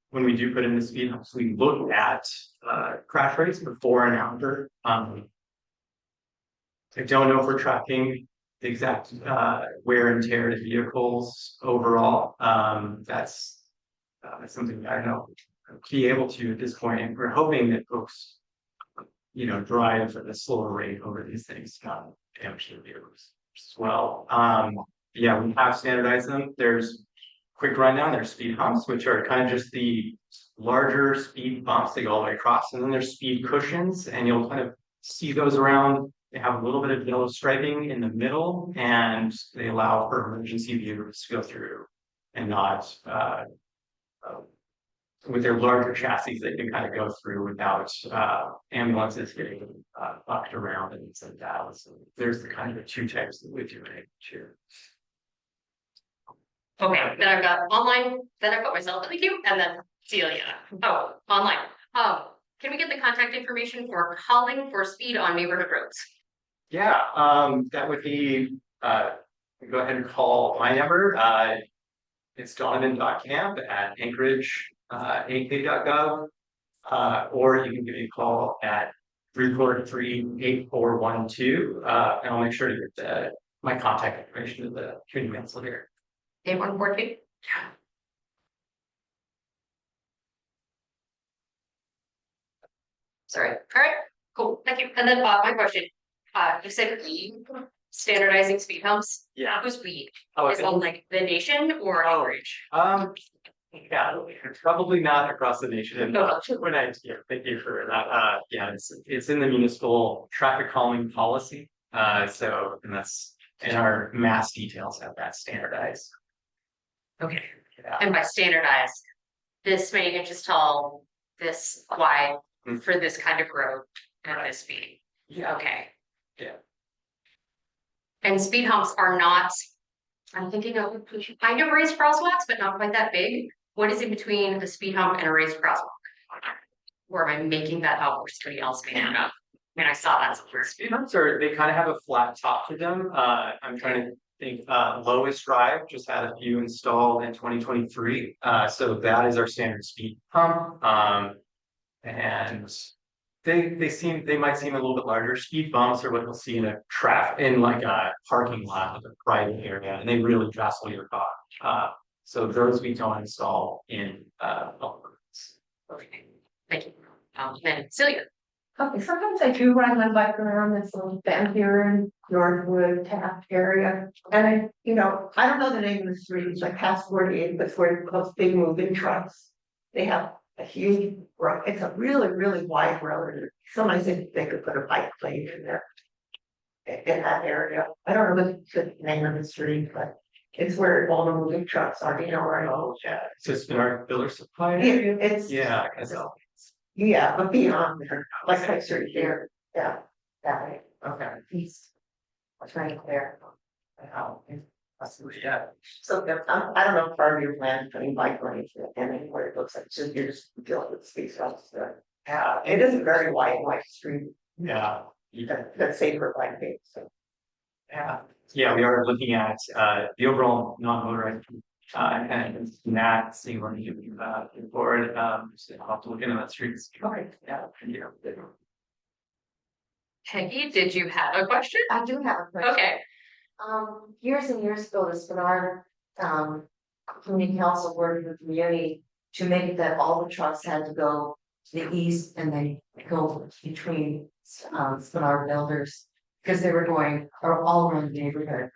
when we do put in the speed humps, we look at crash rates before and after. I don't know if we're tracking the exact wear and tear of vehicles overall. That's something I don't know be able to at this point, and we're hoping that folks, drive at a slower rate over these things, damage their vehicles as well. Yeah, we have standardized them. There's quick rundown. There's speed humps, which are kind of just the larger speed bumps that go all the way across, and then there's speed cushions, and you'll kind of see those around. They have a little bit of yellow striping in the middle, and they allow for emergency vehicles to go through and not, with their larger chassis, they can kind of go through without ambulances getting bucked around and things like that. So there's the kind of two types that we do here. Okay, then I've got online, then I've got myself in the queue, and then Celia. Oh, online. Can we get the contact information for calling for speed on neighborhood roads? Yeah, that would be, go ahead and call my number. It's donovan.camp@anchorage.ak.gov. Or you can give me a call at 343-8412. And I'll make sure to get my contact information to the community council here. 8142? Yeah. Sorry. All right, cool. Thank you. And then my question, you said we standardizing speed humps. Yeah. Who's we? Oh, Is it like the nation or Anchorage? Yeah, probably not across the nation. No. When thank you for that. Yeah, it's in the municipal traffic calming policy. So, and that's, and our mass details have that standardized. Okay. Yeah. And by standardized, this many inches tall, this wide for this kind of road at this speed. Yeah. Okay. Yeah. And speed humps are not, I'm thinking of kind of raised crosswalks, but not quite that big. What is in between a speed hump and a raised crosswalk? Or am I making that up or somebody else making it up? I mean, I saw that somewhere. Speed humps are, they kind of have a flat top to them. I'm trying to think, Lowest Drive just had a few installed in 2023. So that is our standard speed hump. And they might seem a little bit larger. Speed bumps are what you'll see in a like a parking lot of a private area, and they really jostle your car. So those we don't install in public roads. Okay, thank you. Then Celia. Okay, sometimes I do ride my bike around this little bend here in Northwood, Taft area. And I don't know the name of the streets, like past 48, but where those big moving trucks. They have a huge road. It's a really, really wide road. Sometimes they could put a bike lane in there. In that area. I don't know the name of the street, but it's where all the moving trucks are, right? Oh, yeah. It's just been our builder supply. It's. Yeah, I guess. Yeah, but beyond there, like I said here, yeah, that way. Okay. East. What's right there? Yeah. So I don't know if part of your plan putting bike lanes and anywhere it looks like, so you're just dealing with speed bumps there. Yeah, it is a very wide street. Yeah. That's safer bike lanes, so. Yeah, we are looking at the overall non-motorized and not seeing where you can forward. So I'll have to look into that street. Okay. Yeah. Peggy, did you have a question? I do have a question. Okay. Years and years ago, the Spenard Community Council worked with the community to make it that all the trucks had to go to the east and then go between Spenard builders because they were going all around the neighborhood.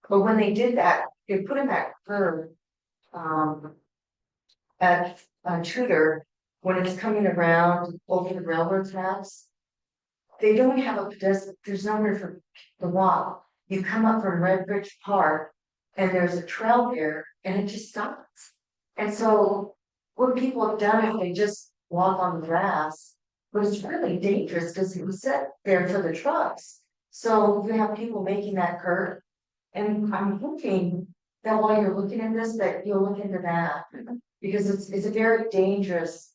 But when they did that, they put in that curve at Tudor when it's coming around over the railroad tracks. They don't have a pedestrian, there's nowhere for the walk. You come up from Red Bridge Park and there's a trail there and it just stops. And so what people have done if they just walk on the grass. But it's really dangerous because it was set there for the trucks. So you have people making that curve. And I'm hoping that while you're looking at this, that you'll look into that. Because it's a very dangerous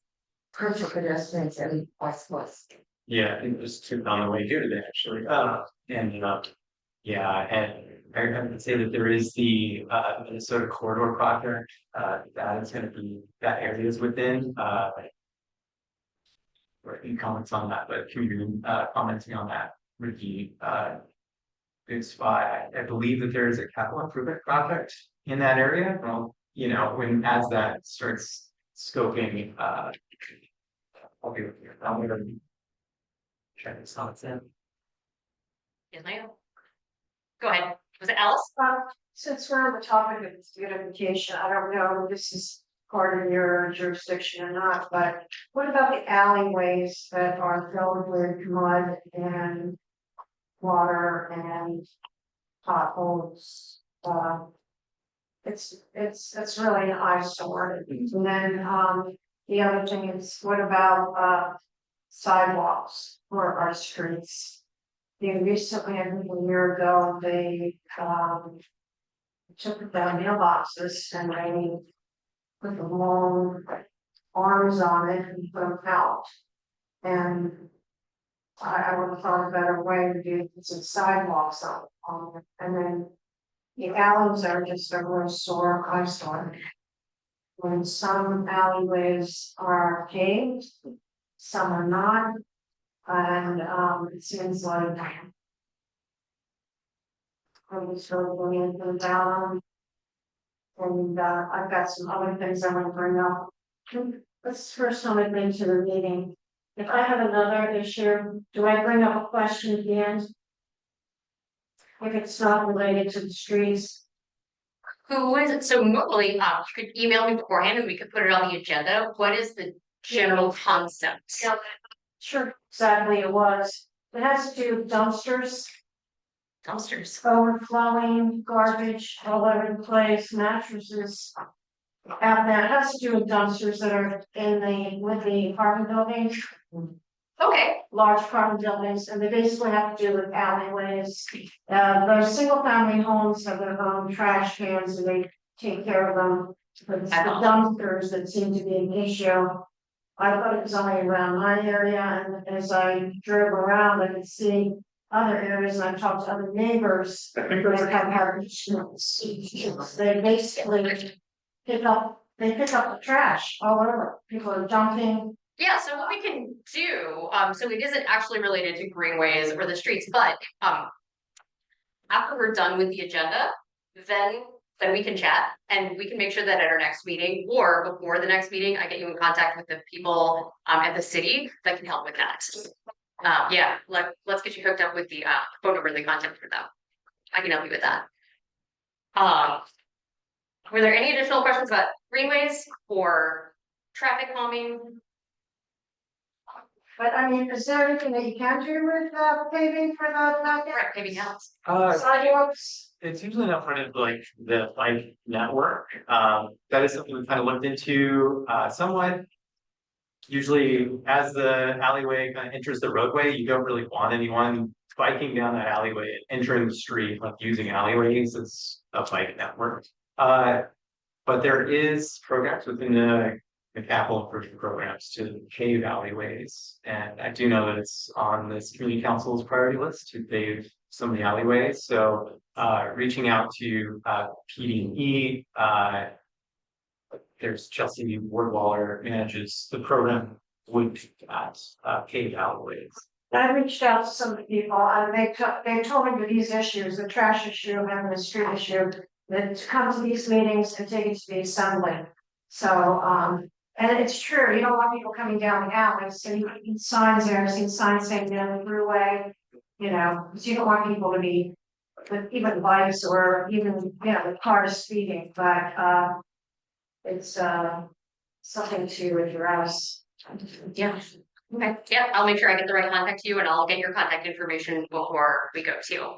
curve for pedestrians and bicyclists. Yeah, I think there's two on the way here today, actually, and, yeah, and I would say that there is the, Minnesota corridor project, that is gonna be, that area is within, or any comments on that, but community, commenting on that would be, good spot. I believe that there is a capital improvement project in that area, well, you know, as that starts scoping, I'll be with you, I'm gonna check this out, it's in. Go ahead, was it Alice? Since we're on the topic of beautification, I don't know if this is part of your jurisdiction or not, but what about the alleyways that are filled with mud and water and potholes? It's really an eyesore. And then, the other thing is, what about, sidewalks for our streets? Recently, I think a year ago, they, took down mailboxes and they put the long arms on it and put them out. And I would have thought a better way to do some sidewalks on it. And then the alleys are just a real sore eyesore. When some alleyways are paved, some are not. And it seems like I was sort of going into the down. And I've got some other things I want to bring up. This is the first time I've been to the meeting. If I have another issue, do I bring up a question at the end? If it's not related to the streets? Who is it? So normally, you could email me beforehand and we could put it on the agenda. What is the general concept? Yeah, sure, exactly, it was. It has to do with dumpsters. Dumpsters. Overflowing, garbage all over the place, mattresses. Out there, it has to do with dumpsters that are with the apartment buildings. Okay. Large apartment buildings, and they basically have to do with alleyways. Their single family homes have their own trash cans and they take care of them. But it's the dumpsters that seem to be an issue. I thought it was only around my area, and as I drove around, I could see other areas, and I talked to other neighbors. That have had issues. They basically pick up the trash all over. People are dumping. Yeah, so what we can do, so it isn't actually related to greenways or the streets, but after we're done with the agenda, then we can chat and we can make sure that at our next meeting or before the next meeting, I get you in contact with the people at the city that can help with that. Yeah, let's get you hooked up with the phone number and the contact for them. I can help you with that. Were there any additional questions about greenways or traffic calming? But I mean, is there anything that you can do with paving for the Paving helps. sidewalks? It's usually not part of like the bike network. That is something we kind of looked into somewhat. Usually as the alleyway kind of enters the roadway, you don't really want anyone biking down that alleyway and entering the street, like using alleyways as a bike network. But there is programs within the capital improvement programs to pave alleyways. And I do know that it's on this community council's priority list to pave some of the alleyways. So reaching out to PD&E, there's Chelsea Wardwaller manages the program with paved alleyways. I reached out to some of the people and they told me that these issues, the trash issue and the street issue, that to come to these meetings and take it to the assembly. So, and it's true, you don't want people coming down the alleys, so you put signs there, I've seen signs saying down the throughway, you know, because you don't want people to be, even bikes or even, you know, the cars speeding, but, it's, something to address. Yeah. Okay, yeah, I'll make sure I get the right contact to you and I'll get your contact information before we go to you.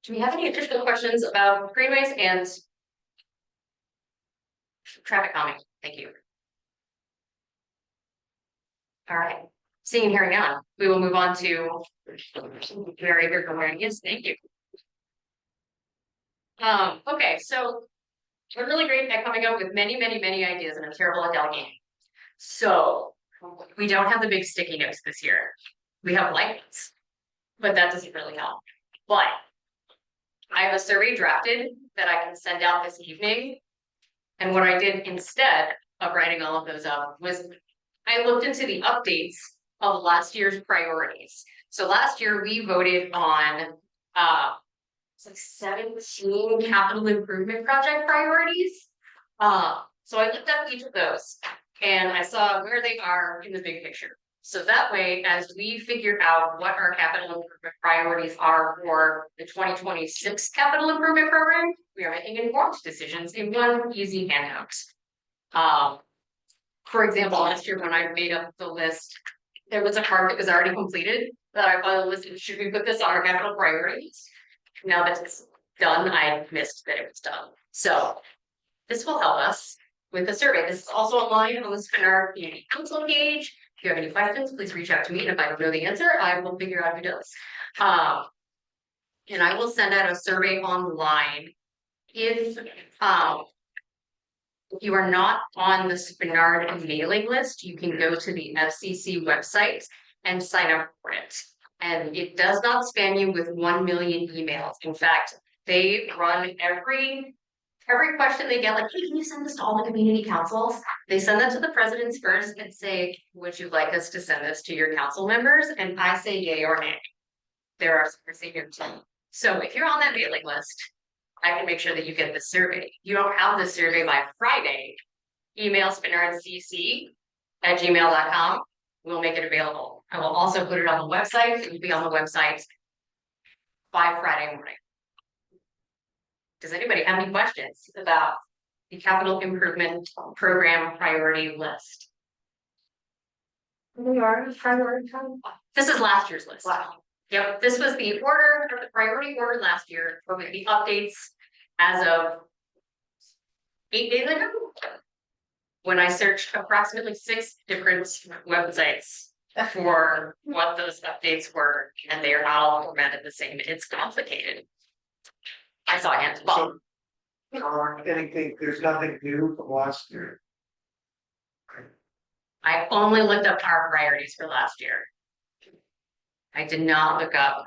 Do we have any additional questions about greenways and traffic calming, thank you. All right, seeing and hearing none, we will move on to very good awareness, thank you. Okay, so we're really great at coming up with many ideas, and I'm terrible at delegating. So we don't have the big sticky notes this year. We have lights, but that doesn't really help. But I have a survey drafted that I can send out this evening. And what I did instead of writing all of those up was I looked into the updates of last year's priorities. So last year we voted on it's like 17 capital improvement project priorities. So I looked up each of those and I saw where they are in the big picture. So that way, as we figure out what our capital improvement priorities are for the 2026 capital improvement program, we are making informed decisions in one easy handout. For example, last year when I made up the list, there was a part that was already completed that I thought was, should we put this on our capital priorities? Now that it's done, I missed that it was done. So this will help us with the survey. This is also online on the Spenard Community Council page. If you have any questions, please reach out to me. And if I don't know the answer, I will figure out who does. And I will send out a survey online. If you are not on the Spenard mailing list, you can go to the FCC website and sign up for it. And it does not spam you with 1 million emails. In fact, they run every question they get, like, hey, can you send this to all the community councils? They send that to the presidents first and say, would you like us to send this to your council members? And I say yay or nay. There are some senior team. So if you're on that mailing list, I can make sure that you get the survey. If you don't have the survey by Friday, email spenardcc@gmail.com. We'll make it available. I will also put it on the website. It will be on the website by Friday morning. Does anybody have any questions about the capital improvement program priority list? We are priority. This is last year's list. Wow. Yep, this was the order, or the priority order last year, with the updates as of 8 days ago. When I searched approximately 6 different websites for what those updates were, and they are not all formatted the same. It's complicated. I saw hands. Well, Anything, there's nothing new from last year. I only looked up our priorities for last year. I did not look up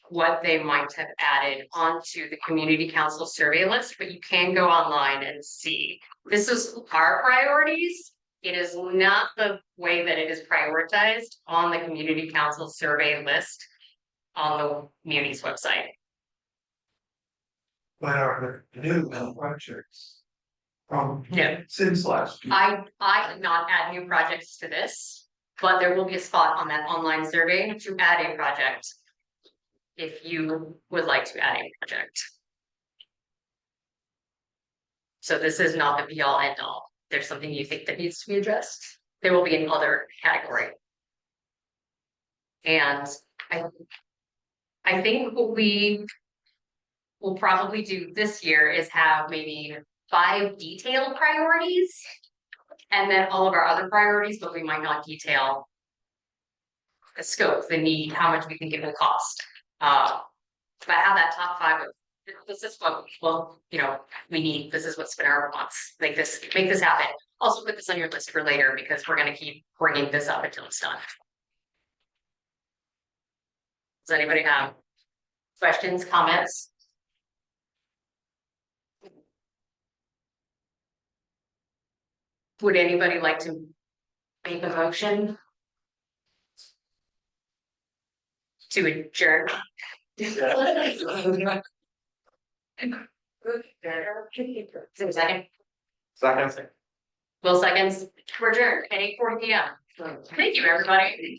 what they might have added onto the community council survey list, but you can go online and see. This is our priorities. It is not the way that it is prioritized on the community council survey list on the community's website. But are there new projects? No. Since last year. I did not add new projects to this, but there will be a spot on that online survey to add a project if you would like to add a project. So this is not the be all end all. There's something you think that needs to be addressed, there will be another category. And I think what we will probably do this year is have maybe 5 detailed priorities and then all of our other priorities, but we might not detail the scope, the need, how much we think it will cost. But I have that top 5 of this is what, well, you know, we need, this is what Spenard wants. Make this happen. Also put this on your list for later because we're going to keep bringing this up until it's done. Does anybody have questions, comments? Would anybody like to make a motion to adjourn? Is there a second? Second. Will seconds. We're adjourned at 8:40 p.m. Thank you, everybody.